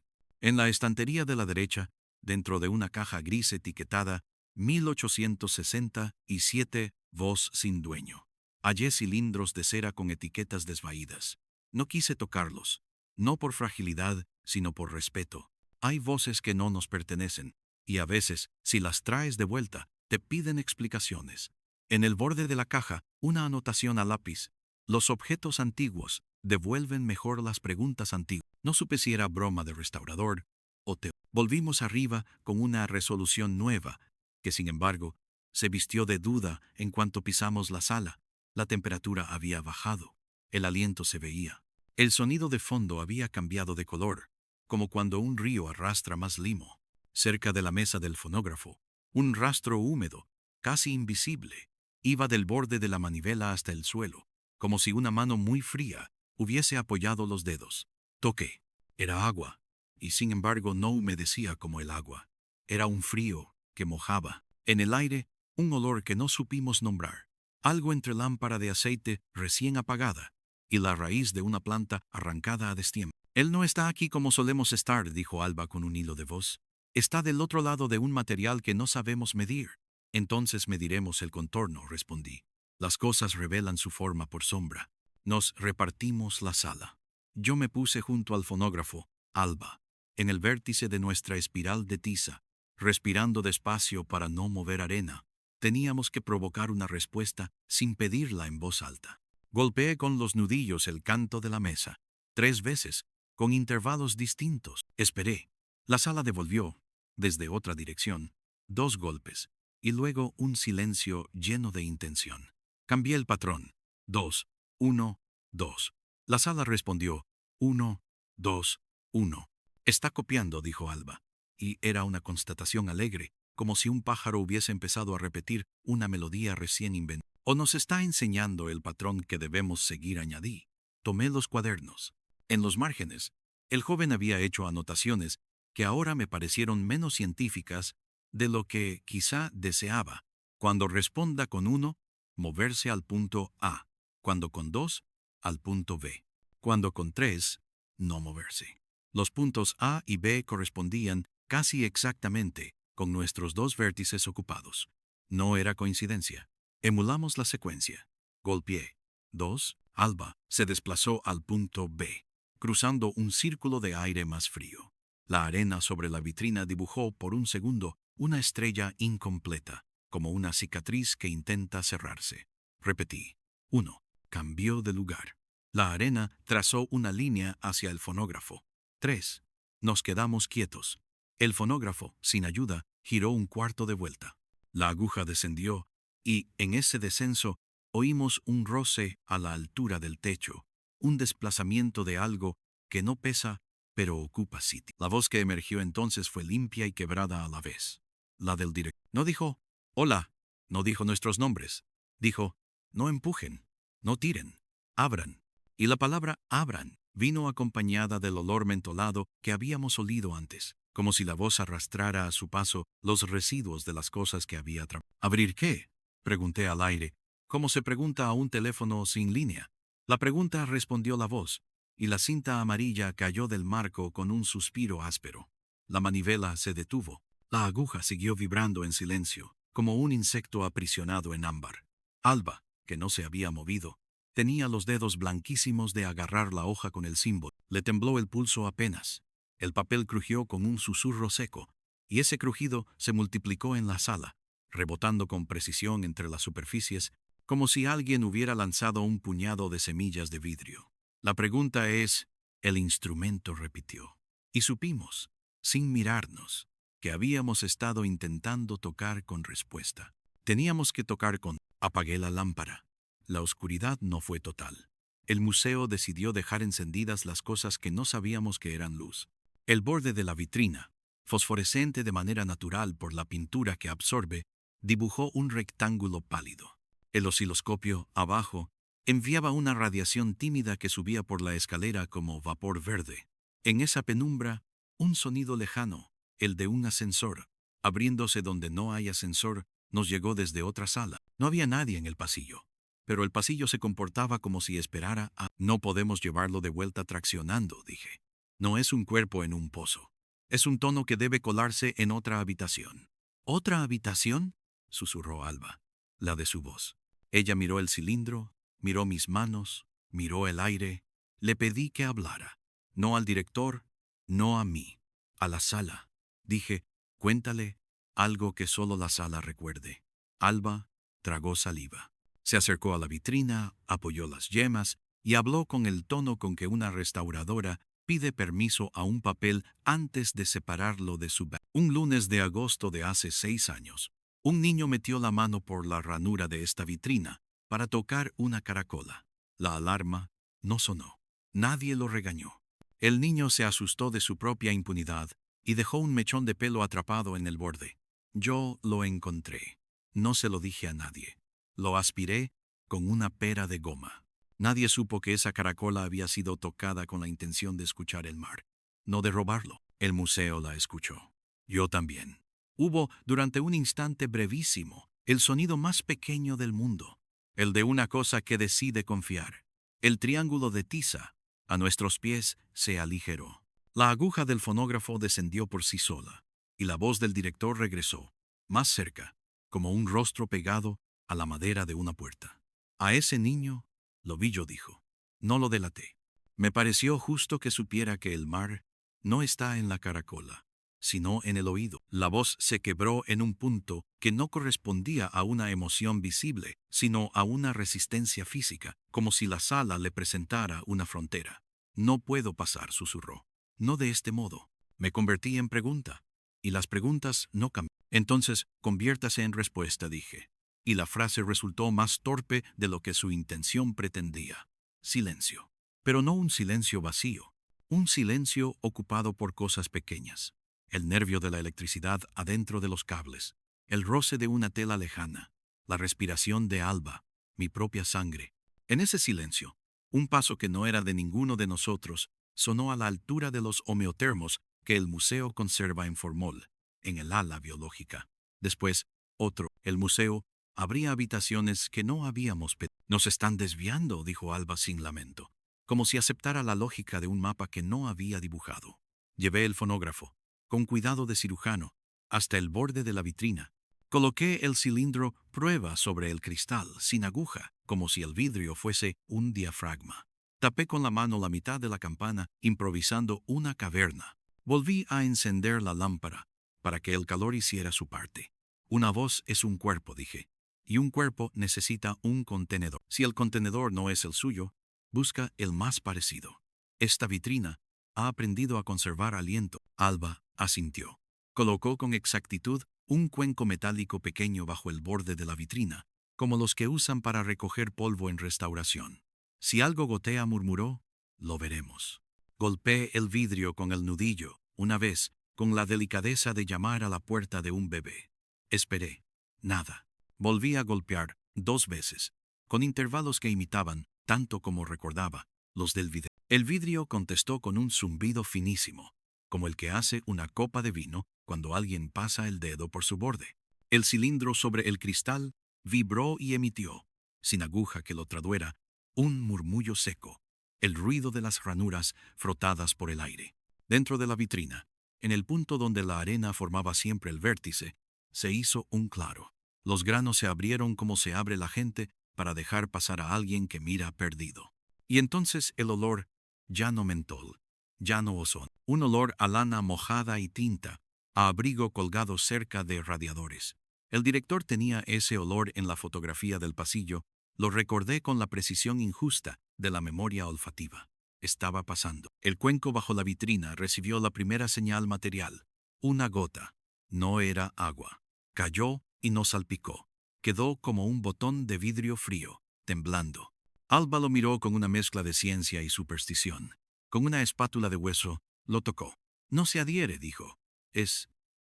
En la estantería de la derecha, dentro de una caja gris etiquetada 1867, voz sin dueño. Hallé cilindros de cera con etiquetas desvaídas. No quise tocarlos, no por fragilidad, sino por respeto. Hay voces que no nos pertenecen, y a veces, si las traes de vuelta, te piden explicaciones. En el borde de la caja, una anotación a lápiz. Los objetos antiguos devuelven mejor las preguntas antiguas. No supe si era broma de restaurador o te. Volvimos arriba con una resolución nueva, que sin embargo, se vistió de duda en cuanto pisamos la sala. La temperatura había bajado. El aliento se veía. El sonido de fondo había cambiado de color, como cuando un río arrastra más limo. Cerca de la mesa del fonógrafo, un rastro húmedo, casi invisible, iba del borde de la manivela hasta el suelo, como si una mano muy fría hubiese apoyado los dedos. Toqué. Era agua, y sin embargo no humedecía como el agua. Era un frío que mojaba. En el aire, un olor que no supimos nombrar. Algo entre lámpara de aceite recién apagada y la raíz de una planta arrancada a destiempo. Él no está aquí como solemos estar, dijo Alba con un hilo de voz. Está del otro lado de un material que no sabemos medir. Entonces mediremos el contorno, respondí. Las cosas revelan su forma por sombra. Nos repartimos la sala. Yo me puse junto al fonógrafo, Alba, en el vértice de nuestra espiral de tiza, respirando despacio para no mover arena. Teníamos que provocar una respuesta sin pedirla en voz alta. Golpeé con los nudillos el canto de la mesa, 3 veces, con intervalos distintos. Esperé. La sala devolvió, desde otra dirección, 2 golpes, y luego un silencio lleno de intención. Cambié el patrón. 2, 1, 2. La sala respondió, 1, 2, 1. Está copiando, dijo Alba. Y era una constatación alegre, como si un pájaro hubiese empezado a repetir una melodía recién inventada. O nos está enseñando el patrón que debemos seguir, añadí. Tomé los cuadernos. En los márgenes, el joven había hecho anotaciones que ahora me parecieron menos científicas de lo que quizá deseaba. Cuando responda con 1, moverse al punto A. Cuando con 2, al punto B. Cuando con 3, no moverse. Los puntos A y B correspondían casi exactamente con nuestros 2 vértices ocupados. No era coincidencia. Emulamos la secuencia. Golpeé. 2. Alba se desplazó al punto B, cruzando un círculo de aire más frío. La arena sobre la vitrina dibujó por un segundo una estrella incompleta, como una cicatriz que intenta cerrarse. Repetí. 1. Cambió de lugar. La arena trazó una línea hacia el fonógrafo. 3. Nos quedamos quietos. El fonógrafo, sin ayuda, giró un cuarto de vuelta. La aguja descendió, y, en ese descenso, oímos un roce a la altura del techo, un desplazamiento de algo que no pesa, pero ocupa sitio. La voz que emergió entonces fue limpia y quebrada a la vez. La del director. No dijo, hola, no dijo nuestros nombres. Dijo, no empujen, no tiren, abran. Y la palabra abran vino acompañada del olor mentolado que habíamos olido antes, como si la voz arrastrara a su paso los residuos de las cosas que había atrapado. ¿Abrir qué?, pregunté al aire, como se pregunta a un teléfono sin línea. La pregunta respondió la voz, y la cinta amarilla cayó del marco con un suspiro áspero. La manivela se detuvo. La aguja siguió vibrando en silencio, como un insecto aprisionado en ámbar. Alba, que no se había movido, tenía los dedos blanquísimos de agarrar la hoja con el símbolo. Le tembló el pulso apenas. El papel crujió con un susurro seco, y ese crujido se multiplicó en la sala, rebotando con precisión entre las superficies, como si alguien hubiera lanzado un puñado de semillas de vidrio. La pregunta es, el instrumento repitió. Y supimos, sin mirarnos, que habíamos estado intentando tocar con respuesta. Teníamos que tocar con. Apagué la lámpara. La oscuridad no fue total. El museo decidió dejar encendidas las cosas que no sabíamos que eran luz. El borde de la vitrina, fosforescente de manera natural por la pintura que absorbe, dibujó un rectángulo pálido. El osciloscopio, abajo, enviaba una radiación tímida que subía por la escalera como vapor verde. En esa penumbra, Un sonido lejano, el de un ascensor, abriéndose donde no hay ascensor, nos llegó desde otra sala. No había nadie en el pasillo, pero el pasillo se comportaba como si esperara a... No podemos llevarlo de vuelta traccionando, dije. No es un cuerpo en un pozo. Es un tono que debe colarse en otra habitación. ¿Otra habitación?, susurró Alba, la de su voz. Ella miró el cilindro, miró mis manos, miró el aire. Le pedí que hablara. No al director, no a mí. A la sala. Dije, cuéntale algo que solo la sala recuerde. Alba tragó saliva. Se acercó a la vitrina, apoyó las yemas y habló con el tono con que una restauradora pide permiso a un papel antes de separarlo de su bag. Un lunes de agosto de hace 6 años, un niño metió la mano por la ranura de esta vitrina para tocar una caracola. La alarma no sonó. Nadie lo regañó. El niño se asustó de su propia impunidad y dejó un mechón de pelo atrapado en el borde. Yo lo encontré. No se lo dije a nadie. Lo aspiré con una pera de goma. Nadie supo que esa caracola había sido tocada con la intención de escuchar el mar, no de robarlo. El museo la escuchó. Yo también. Hubo, durante un instante brevísimo, el sonido más pequeño del mundo, el de una cosa que decide confiar. El triángulo de tiza, a nuestros pies, se aligeró. La aguja del fonógrafo descendió por sí sola, y la voz del director regresó, más cerca, como un rostro pegado a la madera de una puerta. A ese niño, lo vi yo, dijo. No lo delaté. Me pareció justo que supiera que el mar no está en la caracola, sino en el oído. La voz se quebró en un punto que no correspondía a una emoción visible, sino a una resistencia física, como si la sala le presentara una frontera. No puedo pasar, susurró. No de este modo. Me convertí en pregunta, y las preguntas no cambian. Entonces, conviértase en respuesta, dije. Y la frase resultó más torpe de lo que su intención pretendía. Silencio. Pero no un silencio vacío, un silencio ocupado por cosas pequeñas. El nervio de la electricidad adentro de los cables, el roce de una tela lejana, la respiración de Alba, mi propia sangre. En ese silencio, un paso que no era de ninguno de nosotros sonó a la altura de los homeotermos que el museo conserva en Formol, en el ala biológica. Después, otro. El museo habría habitaciones que no habíamos pedido. Nos están desviando, dijo Alba sin lamento, como si aceptara la lógica de un mapa que no había dibujado. Llevé el fonógrafo, con cuidado de cirujano, hasta el borde de la vitrina. Coloqué el cilindro prueba sobre el cristal, sin aguja, como si el vidrio fuese un diafragma. Tapé con la mano la mitad de la campana, improvisando una caverna. Volví a encender la lámpara, para que el calor hiciera su parte. Una voz es un cuerpo, dije, y un cuerpo necesita un contenedor. Si el contenedor no es el suyo, busca el más parecido. Esta vitrina ha aprendido a conservar aliento. Alba asintió. Colocó con exactitud un cuenco metálico pequeño bajo el borde de la vitrina, como los que usan para recoger polvo en restauración. Si algo gotea, murmuró, lo veremos. Golpeé el vidrio con el nudillo, una vez, con la delicadeza de llamar a la puerta de un bebé. Esperé. Nada. Volví a golpear 2 veces, con intervalos que imitaban, tanto como recordaba, los del vidrio. El vidrio contestó con un zumbido finísimo, como el que hace una copa de vino cuando alguien pasa el dedo por su borde. El cilindro sobre el cristal vibró y emitió, sin aguja que lo traduera, un murmullo seco, el ruido de las ranuras frotadas por el aire. Dentro de la vitrina, en el punto donde la arena formaba siempre el vértice, se hizo un claro. Los granos se abrieron como se abre la gente para dejar pasar a alguien que mira perdido. Y entonces el olor, ya no mentol, ya no ozón, un olor a lana mojada y tinta, a abrigo colgado cerca de radiadores. El director tenía ese olor en la fotografía del pasillo. Lo recordé con la precisión injusta de la memoria olfativa. Estaba pasando. El cuenco bajo la vitrina recibió la primera señal material. Una gota. No era agua. Cayó y nos salpicó. Quedó como un botón de vidrio frío, temblando. Alba lo miró con una mezcla de ciencia y superstición. Con una espátula de hueso, lo tocó. No se adhiere, dijo.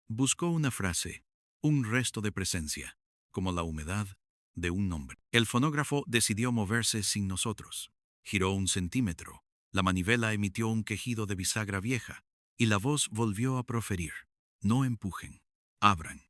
Buscó una frase, un resto de presencia, como la humedad de un nombre. El fonógrafo decidió moverse sin nosotros. Giró 1 centímetro. La manivela emitió un quejido de bisagra vieja. Y la voz volvió a proferir: no empujen, abran.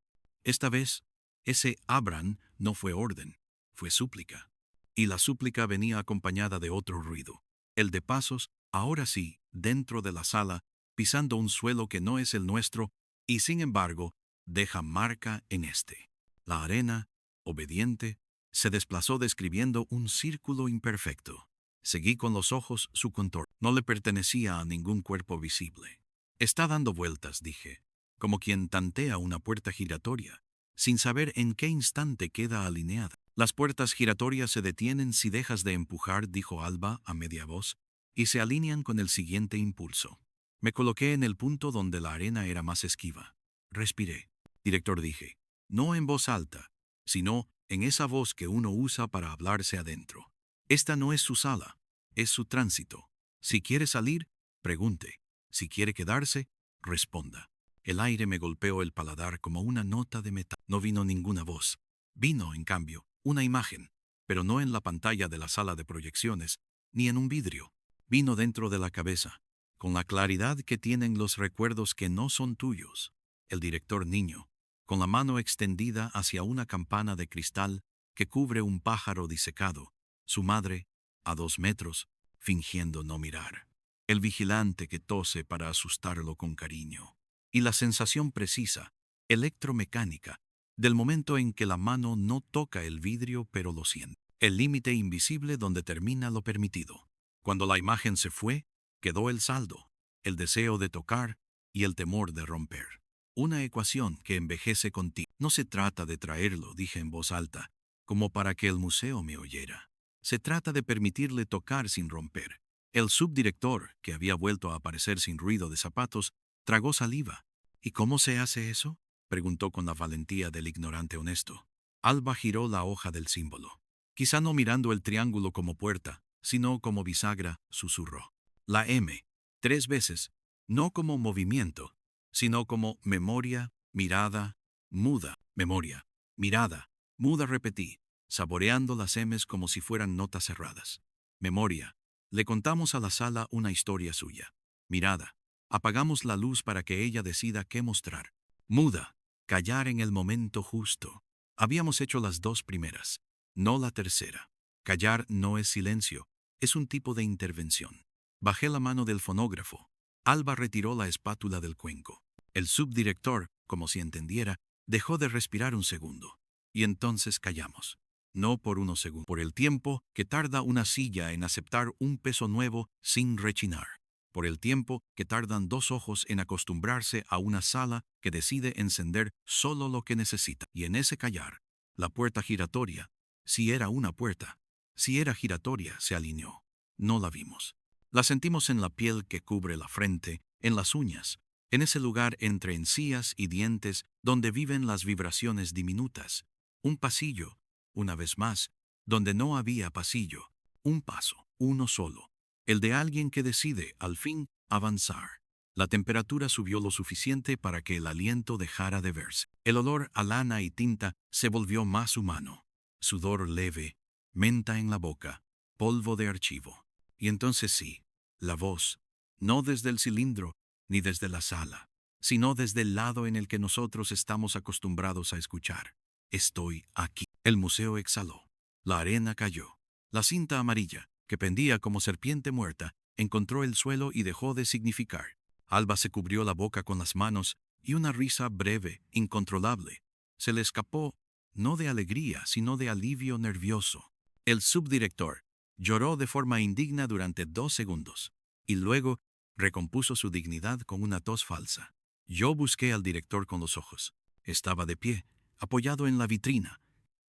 Esta vez, ese abran no fue orden, fue súplica. Y la súplica venía acompañada de otro ruido, el de pasos, ahora sí, dentro de la sala, pisando un suelo que no es el nuestro, y sin embargo, deja marca en este. La arena, obediente, se desplazó describiendo un círculo imperfecto. Seguí con los ojos su contorno. No le pertenecía a ningún cuerpo visible. Está dando vueltas, dije, como quien tantea una puerta giratoria, sin saber en qué instante queda alineada. Las puertas giratorias se detienen si dejas de empujar, dijo Alba a media voz, y se alinean con el siguiente impulso. Me coloqué en el punto donde la arena era más esquiva. Respiré. Director, dije, no en voz alta, sino en esa voz que uno usa para hablarse adentro. Esta no es su sala, es su tránsito. Si quiere salir, pregunte. Si quiere quedarse, responda. El aire me golpeó el paladar como una nota de metal. No vino ninguna voz. Vino, en cambio, una imagen, pero no en la pantalla de la sala de proyecciones, ni en un vidrio. Vino dentro de la cabeza, con la claridad que tienen los recuerdos que no son tuyos. El director niño, con la mano extendida hacia una campana de cristal que cubre un pájaro disecado, su madre, a 2 metros, fingiendo no mirar. El vigilante que tose para asustarlo con cariño. Y la sensación precisa, electromecánica, del momento en que la mano no toca el vidrio pero lo siente. El límite invisible donde termina lo permitido. Cuando la imagen se fue, quedó el saldo, el deseo de tocar y el temor de romper. Una ecuación que envejece contigo. No se trata de traerlo, dije en voz alta, como para que el museo me oyera. Se trata de permitirle tocar sin romper. El subdirector, que había vuelto a aparecer sin ruido de zapatos, tragó saliva. ¿Y cómo se hace eso?, preguntó con la valentía del ignorante honesto. Alba giró la hoja del símbolo. Quizá no mirando el triángulo como puerta, sino como bisagra, susurró. La M, 3 veces, no como movimiento, sino como memoria, mirada, muda. Memoria, mirada, muda, repetí, saboreando las M's como si fueran notas cerradas. Memoria. Le contamos a la sala una historia suya. Mirada. Apagamos la luz para que ella decida qué mostrar. Muda. Callar en el momento justo. Habíamos hecho las 2 primeras, no la tercera. Callar no es silencio, es un tipo de intervención. Bajé la mano del fonógrafo. Alba retiró la espátula del cuenco. El subdirector, como si entendiera, dejó de respirar un segundo. Y entonces callamos. No por unos segundos, por el tiempo que tarda una silla en aceptar un peso nuevo sin rechinar. Por el tiempo que tardan 2 ojos en acostumbrarse a una sala que decide encender solo lo que necesita. Y en ese callar, la puerta giratoria, si era una puerta, si era giratoria, se alineó. No la vimos. La sentimos en la piel que cubre la frente, en las uñas, en ese lugar entre encías y dientes donde viven las vibraciones diminutas. Un pasillo, una vez más, donde no había pasillo. Un paso, uno solo. El de alguien que decide, al fin, avanzar. La temperatura subió lo suficiente para que el aliento dejara de verse. El olor a lana y tinta se volvió más humano. Sudor leve, menta en la boca, polvo de archivo. Y entonces sí, la voz, no desde el cilindro, ni desde la sala, sino desde el lado en el que nosotros estamos acostumbrados a escuchar. Estoy aquí. El museo exhaló. La arena cayó. La cinta amarilla, que pendía como serpiente muerta, encontró el suelo y dejó de significar. Alba se cubrió la boca con las manos y una risa breve, incontrolable, se le escapó, no de alegría, sino de alivio nervioso. El subdirector lloró de forma indigna durante 2 segundos, y luego recompuso su dignidad con una tos falsa. Yo busqué al director con los ojos. Estaba de pie, apoyado en la vitrina,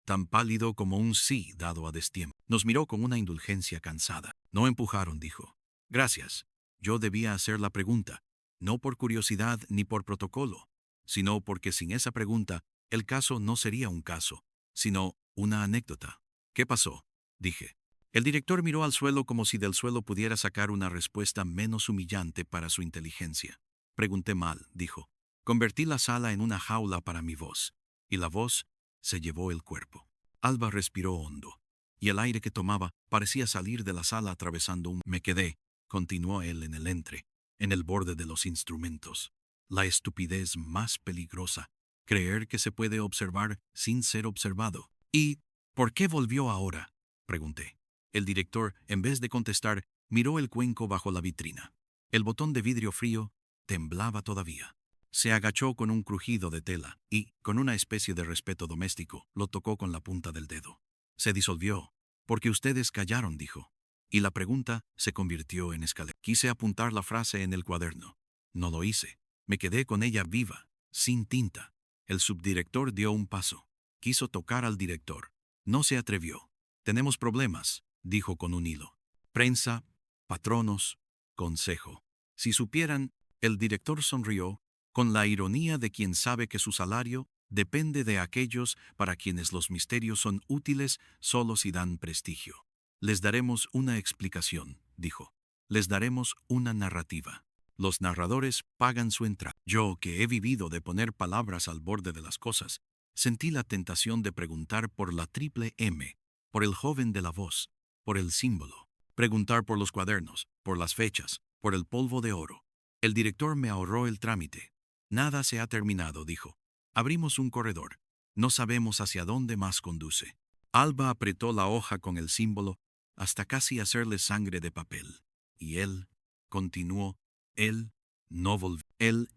tan pálido como un sí dado a destiempo. Nos miró con una indulgencia cansada. No empujaron, dijo. Gracias. Yo debía hacer la pregunta, no por curiosidad ni por protocolo, sino porque sin esa pregunta, el caso no sería un caso, sino una anécdota. ¿Qué pasó?, dije. El director miró al suelo como si del suelo pudiera sacar una respuesta menos humillante para su inteligencia. Pregunté mal, dijo. Convertí la sala en una jaula para mi voz, y la voz se llevó el cuerpo. Alba respiró hondo, y el aire que tomaba parecía salir de la sala atravesando un... Me quedé, continuó él en el entre, en el borde de los instrumentos. La estupidez más peligrosa, creer que se puede observar sin ser observado. ¿Y por qué volvió ahora?, pregunté. El director, en vez de contestar, miró el cuenco bajo la vitrina. El botón de vidrio frío temblaba todavía. Se agachó con un crujido de tela y, con una especie de respeto doméstico, lo tocó con la punta del dedo. Se disolvió, porque ustedes callaron, dijo. Y la pregunta se convirtió en escalera. Quise apuntar la frase en el cuaderno. No lo hice. Me quedé con ella viva, sin tinta. El subdirector dio un paso. Quiso tocar al director. No se atrevió. Tenemos problemas, dijo con un hilo. Prensa, patronos, consejo. Si supieran, el director sonrió, con la ironía de quien sabe que su salario depende de aquellos para quienes los misterios son útiles solo si dan prestigio. Les daremos una explicación, dijo. Les daremos una narrativa. Los narradores pagan su entrada. Yo, que he vivido de poner palabras al borde de las cosas, sentí la tentación de preguntar por la triple M, por el joven de la voz, por el símbolo. Preguntar por los cuadernos, por las fechas, por el polvo de oro. El director me ahorró el trámite. Nada se ha terminado, dijo. Abrimos un corredor. No sabemos hacia dónde más conduce. Alba apretó la hoja con el símbolo hasta casi hacerle sangre de papel. Y él, continuó, él no volvió. Él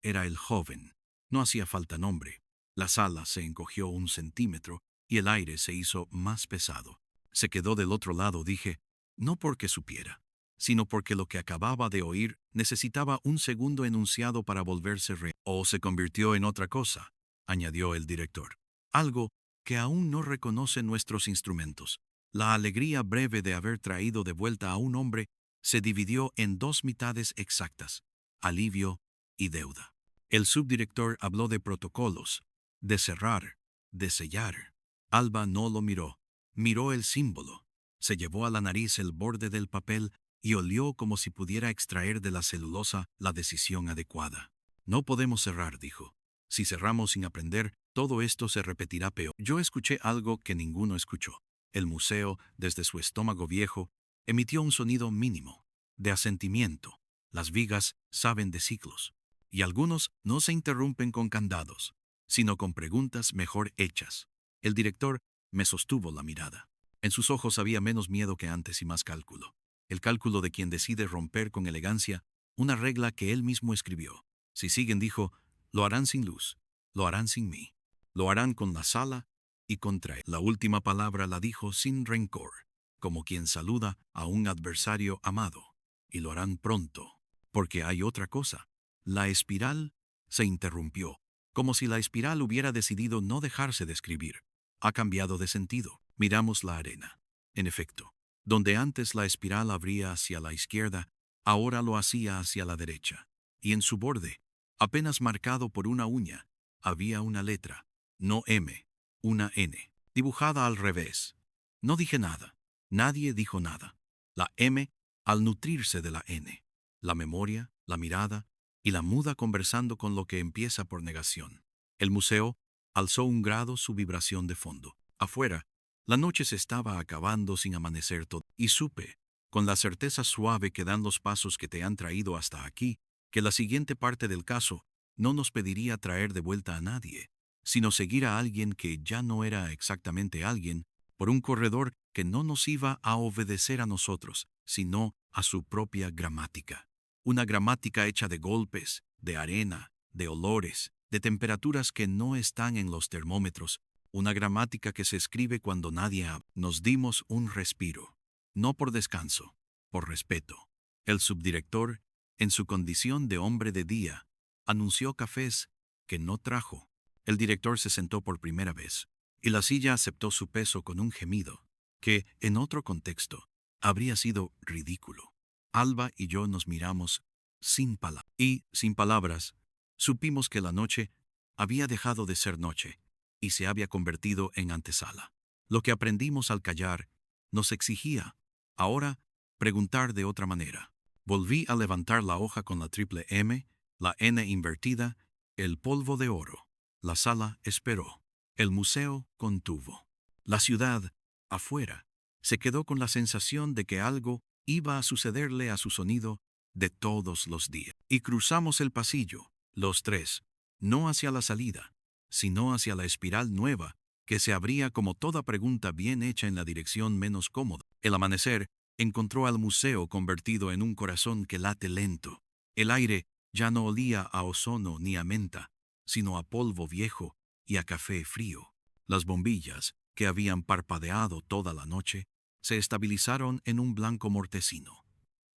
era el joven. No hacía falta nombre. La sala se encogió 1 centímetro y el aire se hizo más pesado. Se quedó del otro lado, dije, no porque supiera, sino porque lo que acababa de oír necesitaba un segundo enunciado para volverse real. O se convirtió en otra cosa, añadió el director. Algo que aún no reconocen nuestros instrumentos. La alegría breve de haber traído de vuelta a un hombre se dividió en 2 mitades exactas, alivio y deuda. El subdirector habló de protocolos, de cerrar, de sellar. Alba no lo miró, miró el símbolo. Se llevó a la nariz el borde del papel y olió como si pudiera extraer de la celulosa la decisión adecuada. No podemos cerrar, dijo. Si cerramos sin aprender, todo esto se repetirá peor. Yo escuché algo que ninguno escuchó. El museo, desde su estómago viejo, emitió un sonido mínimo, de asentimiento. Las vigas saben de ciclos. Y algunos no se interrumpen con candados, sino con preguntas mejor hechas. El director me sostuvo la mirada. En sus ojos había menos miedo que antes y más cálculo. El cálculo de quien decide romper con elegancia una regla que él mismo escribió. Si siguen, dijo, lo harán sin luz, lo harán sin mí, lo harán con la sala y contra él. La última palabra la dijo sin rencor, como quien saluda a un adversario amado. Y lo harán pronto, porque hay otra cosa. La espiral se interrumpió, como si la espiral hubiera decidido no dejarse de escribir. Ha cambiado de sentido. Miramos la arena. En efecto, donde antes la espiral abría hacia la izquierda, ahora lo hacía hacia la derecha. Y en su borde, apenas marcado por una uña, había una letra, no M, una N, dibujada al revés. No dije nada. Nadie dijo nada. La M al nutrirse de la N. La memoria, la mirada y la muda conversando con lo que empieza por negación. El museo alzó un grado su vibración de fondo. Afuera, la noche se estaba acabando sin amanecer todo. Y supe, con la certeza suave que dan los pasos que te han traído hasta aquí, que la siguiente parte del caso no nos pediría traer de vuelta a nadie, sino seguir a alguien que ya no era exactamente alguien, por un corredor que no nos iba a obedecer a nosotros, sino a su propia gramática. Una gramática hecha de golpes, de arena, de olores, de temperaturas que no están en los termómetros, una gramática que se escribe cuando nadie habla. Nos dimos un respiro, no por descanso, por respeto. El subdirector, en su condición de hombre de día, anunció cafés que no trajo. El director se sentó por primera vez, y la silla aceptó su peso con un gemido, que, en otro contexto, habría sido ridículo. Alba y yo nos miramos sin palabras. Y, sin palabras, supimos que la noche había dejado de ser noche y se había convertido en antesala. Lo que aprendimos al callar nos exigía, ahora, preguntar de otra manera. Volví a levantar la hoja con la triple M, la N invertida, el polvo de oro. La sala esperó. El museo contuvo. La ciudad, afuera, se quedó con la sensación de que algo iba a sucederle a su sonido de todos los días. Y cruzamos el pasillo, los tres, no hacia la salida, sino hacia la espiral nueva, que se abría como toda pregunta bien hecha en la dirección menos cómoda. El amanecer encontró al museo convertido en un corazón que late lento. El aire ya no olía a ozono ni a menta, sino a polvo viejo y a café frío. Las bombillas, que habían parpadeado toda la noche, se estabilizaron en un blanco mortecino.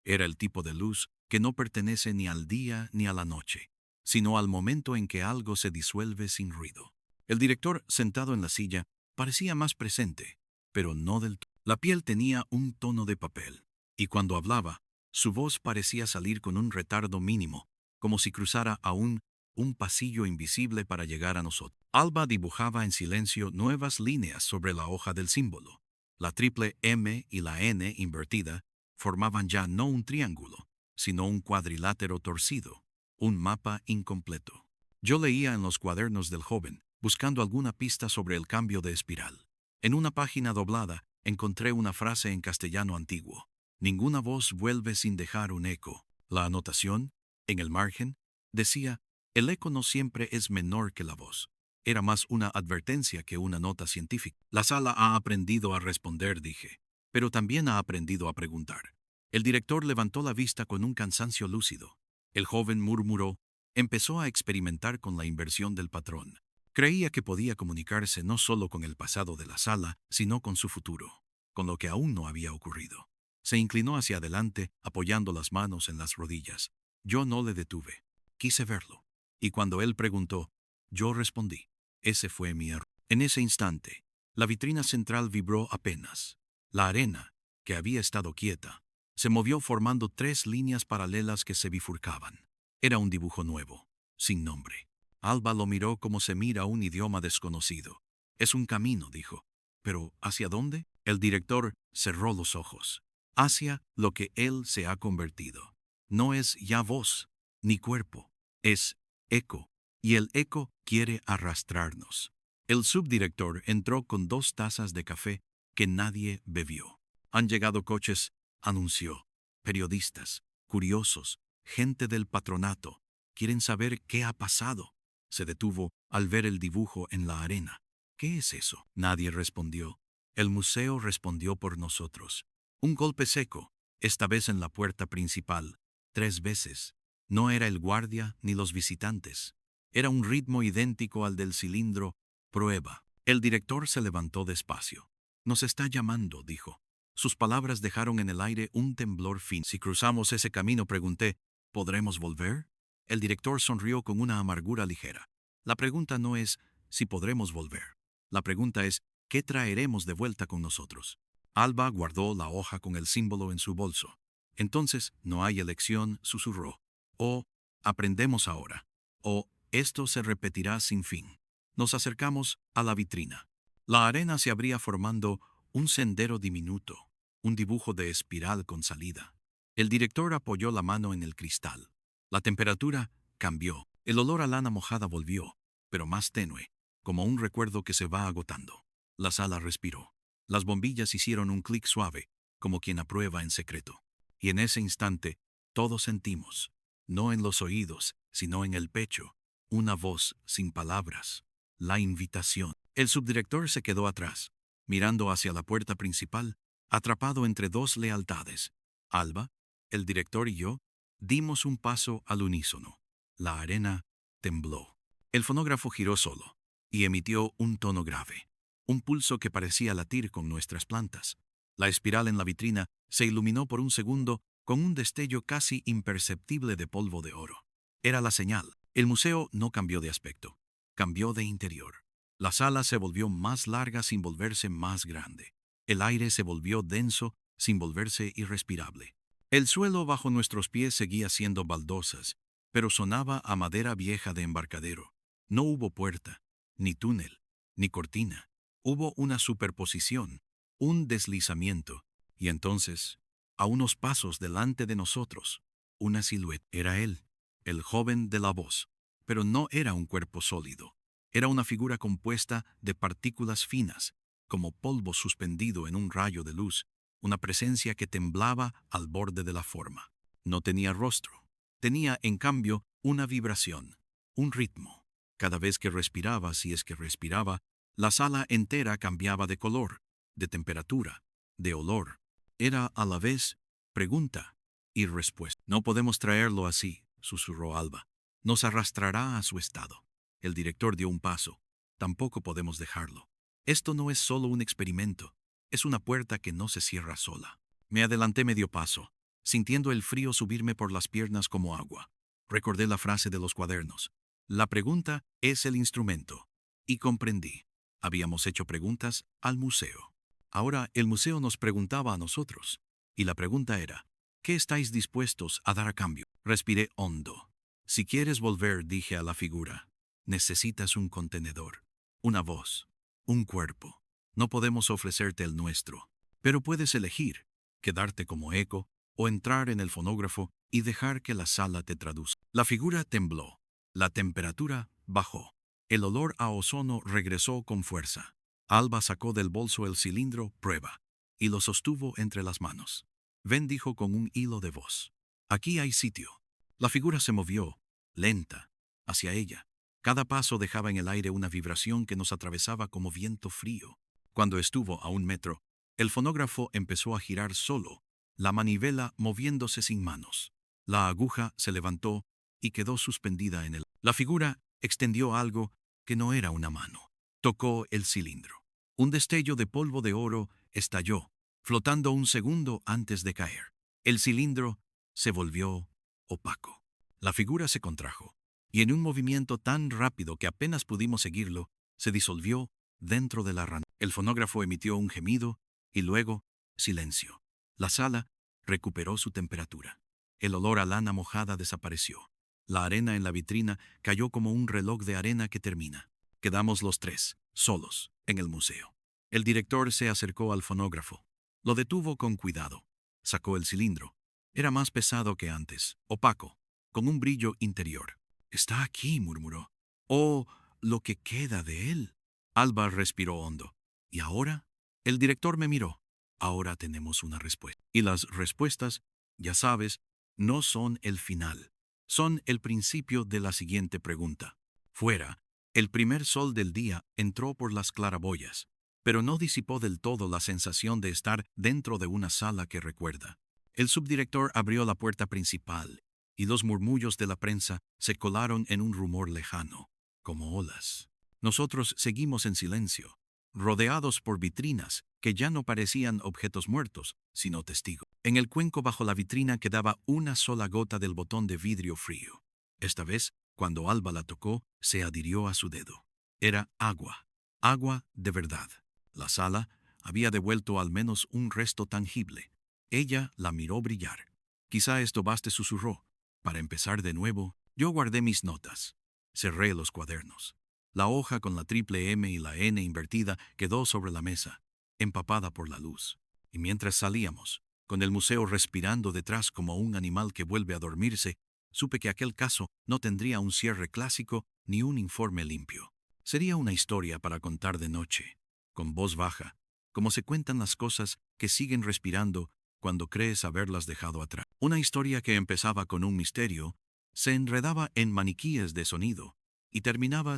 Era el tipo de luz que no pertenece ni al día ni a la noche, sino al momento en que algo se disuelve sin ruido. El director, sentado en la silla, parecía más presente, pero no del todo. La piel tenía un tono de papel, y cuando hablaba, su voz parecía salir con un retardo mínimo, como si cruzara aún un pasillo invisible para llegar a nosotros. Alba dibujaba en silencio nuevas líneas sobre la hoja del símbolo. La triple M y la N invertida formaban ya no un triángulo, sino un cuadrilátero torcido, un mapa incompleto. Yo leía en los cuadernos del joven, buscando alguna pista sobre el cambio de espiral. En una página doblada encontré una frase en castellano antiguo. Ninguna voz vuelve sin dejar un eco. La anotación, en el margen, decía, el eco no siempre es menor que la voz. Era más una advertencia que una nota científica. La sala ha aprendido a responder, dije, pero también ha aprendido a preguntar. El director levantó la vista con un cansancio lúcido. El joven murmuró, empezó a experimentar con la inversión del patrón. Creía que podía comunicarse no solo con el pasado de la sala, sino con su futuro, con lo que aún no había ocurrido. Se inclinó hacia adelante, apoyando las manos en las rodillas. Yo no le detuve. Quise verlo. Y cuando él preguntó, yo respondí. Ese fue mi error. En ese instante, la vitrina central vibró apenas. La arena, que había estado quieta, se movió formando 3 líneas paralelas que se bifurcaban. Era un dibujo nuevo, sin nombre. Alba lo miró como se mira un idioma desconocido. Es un camino, dijo. ¿Pero hacia dónde? El director cerró los ojos. Hacia lo que él se ha convertido. No es ya voz, ni cuerpo. Es eco. Y el eco quiere arrastrarnos. El subdirector entró con 2 tazas de café que nadie bebió. Han llegado coches, anunció. Periodistas, curiosos, gente del patronato. Quieren saber qué ha pasado. Se detuvo al ver el dibujo en la arena. ¿Qué es eso? Nadie respondió. El museo respondió por nosotros. Un golpe seco, esta vez en la puerta principal, 3 veces. No era el guardia ni los visitantes. Era un ritmo idéntico al del cilindro. Prueba. El director se levantó despacio. Nos está llamando, dijo. Sus palabras dejaron en el aire un temblor fino. Si cruzamos ese camino, pregunté, ¿podremos volver? El director sonrió con una amargura ligera. La pregunta no es si podremos volver. La pregunta es, ¿qué traeremos de vuelta con nosotros? Alba guardó la hoja con el símbolo en su bolso. Entonces, no hay elección, susurró. O, aprendemos ahora. O, esto se repetirá sin fin. Nos acercamos a la vitrina. La arena se abría formando un sendero diminuto, un dibujo de espiral con salida. El director apoyó la mano en el cristal. La temperatura cambió. El olor a lana mojada volvió, pero más tenue, como un recuerdo que se va agotando. La sala respiró. Las bombillas hicieron un clic suave, como quien aprueba en secreto. Y en ese instante, todos sentimos, no en los oídos, sino en el pecho, una voz sin palabras. La invitación. El subdirector se quedó atrás, mirando hacia la puerta principal, atrapado entre 2 lealtades. Alba, el director y yo, dimos un paso al unísono. La arena tembló. El fonógrafo giró solo y emitió un tono grave, un pulso que parecía latir con nuestras plantas. La espiral en la vitrina se iluminó por un segundo con un destello casi imperceptible de polvo de oro. Era la señal. El museo no cambió de aspecto, cambió de interior. La sala se volvió más larga sin volverse más grande. El aire se volvió denso sin volverse irrespirable. El suelo bajo nuestros pies seguía siendo baldosas, pero sonaba a madera vieja de embarcadero. No hubo puerta, ni túnel, ni cortina. Hubo una superposición, un deslizamiento, y entonces, a unos pasos delante de nosotros, una silueta. Era él, el joven de la voz, pero no era un cuerpo sólido. Era una figura compuesta de partículas finas, como polvo suspendido en un rayo de luz, una presencia que temblaba al borde de la forma. No tenía rostro. Tenía, en cambio, una vibración, un ritmo. Cada vez que respiraba, si es que respiraba, la sala entera cambiaba de color, de temperatura, de olor. Era a la vez pregunta y respuesta. No podemos traerlo así, susurró Alba. Nos arrastrará a su estado. El director dio un paso. Tampoco podemos dejarlo. Esto no es solo un experimento. Es una puerta que no se cierra sola. Me adelanté medio paso, sintiendo el frío subirme por las piernas como agua. Recordé la frase de los cuadernos. La pregunta es el instrumento. Y comprendí. Habíamos hecho preguntas al museo. Ahora el museo nos preguntaba a nosotros. Y la pregunta era, ¿qué estáis dispuestos a dar a cambio? Respiré hondo. Si quieres volver, dije a la figura, necesitas un contenedor, una voz, un cuerpo. No podemos ofrecerte el nuestro, pero puedes elegir, quedarte como eco o entrar en el fonógrafo y dejar que la sala te traduzca. La figura tembló. La temperatura bajó. El olor a ozono regresó con fuerza. Alba sacó del bolso el cilindro prueba y lo sostuvo entre las manos. Ven, dijo con un hilo de voz. Aquí hay sitio. La figura se movió, lenta, hacia ella. Cada paso dejaba en el aire una vibración que nos atravesaba como viento frío. Cuando estuvo a 1 metro, el fonógrafo empezó a girar solo, la manivela moviéndose sin manos. La aguja se levantó y quedó suspendida en el... La figura extendió algo que no era una mano. Tocó el cilindro. Un destello de polvo de oro estalló, flotando un segundo antes de caer. El cilindro se volvió opaco. La figura se contrajo, y en un movimiento tan rápido que apenas pudimos seguirlo, se disolvió dentro de la ranura. El fonógrafo emitió un gemido y luego silencio. La sala recuperó su temperatura. El olor a lana mojada desapareció. La arena en la vitrina cayó como un reloj de arena que termina. Quedamos los tres, solos, en el museo. El director se acercó al fonógrafo. Lo detuvo con cuidado. Sacó el cilindro. Era más pesado que antes, opaco, con un brillo interior. «Está aquí», murmuró. «Oh, lo que queda de él». Alba respiró hondo. «¿Y ahora?» El director me miró. «Ahora tenemos una respuesta. Y las respuestas, ya sabes, no son el final. Son el principio de la siguiente pregunta». Fuera, el primer sol del día entró por las claraboyas, pero no disipó del todo la sensación de estar dentro de una sala que recuerda. El subdirector abrió la puerta principal, y los murmullos de la prensa se colaron en un rumor lejano, como olas. Nosotros seguimos en silencio, rodeados por vitrinas que ya no parecían objetos muertos, sino testigos. En el cuenco bajo la vitrina quedaba una sola gota del botón de vidrio frío. Esta vez, cuando Alba la tocó, se adhirió a su dedo. Era agua, agua de verdad. La sala había devuelto al menos un resto tangible. Ella la miró brillar. «Quizá esto baste», susurró. «Para empezar de nuevo». Yo guardé mis notas. Cerré los cuadernos. La hoja con la triple M y la N invertida quedó sobre la mesa, empapada por la luz. Y mientras salíamos, con el museo respirando detrás como un animal que vuelve a dormirse, supe que aquel caso no tendría un cierre clásico ni un informe limpio. Sería una historia para contar de noche, con voz baja, como se cuentan las cosas que siguen respirando cuando crees haberlas dejado atrás. Una historia que empezaba con un misterio, se enredaba en maniquíes de sonido y terminaba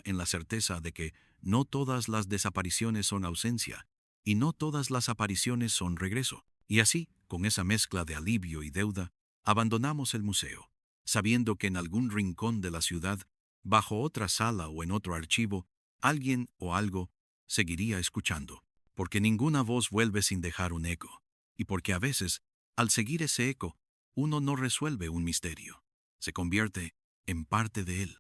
en la certeza de que no todas las desapariciones son ausencia y no todas las apariciones son regreso. Y así, con esa mezcla de alivio y deuda, abandonamos el museo, sabiendo que en algún rincón de la ciudad, bajo otra sala o en otro archivo, alguien o algo seguiría escuchando, porque ninguna voz vuelve sin dejar un eco, y porque a veces, al seguir ese eco, uno no resuelve un misterio, se convierte en parte de él.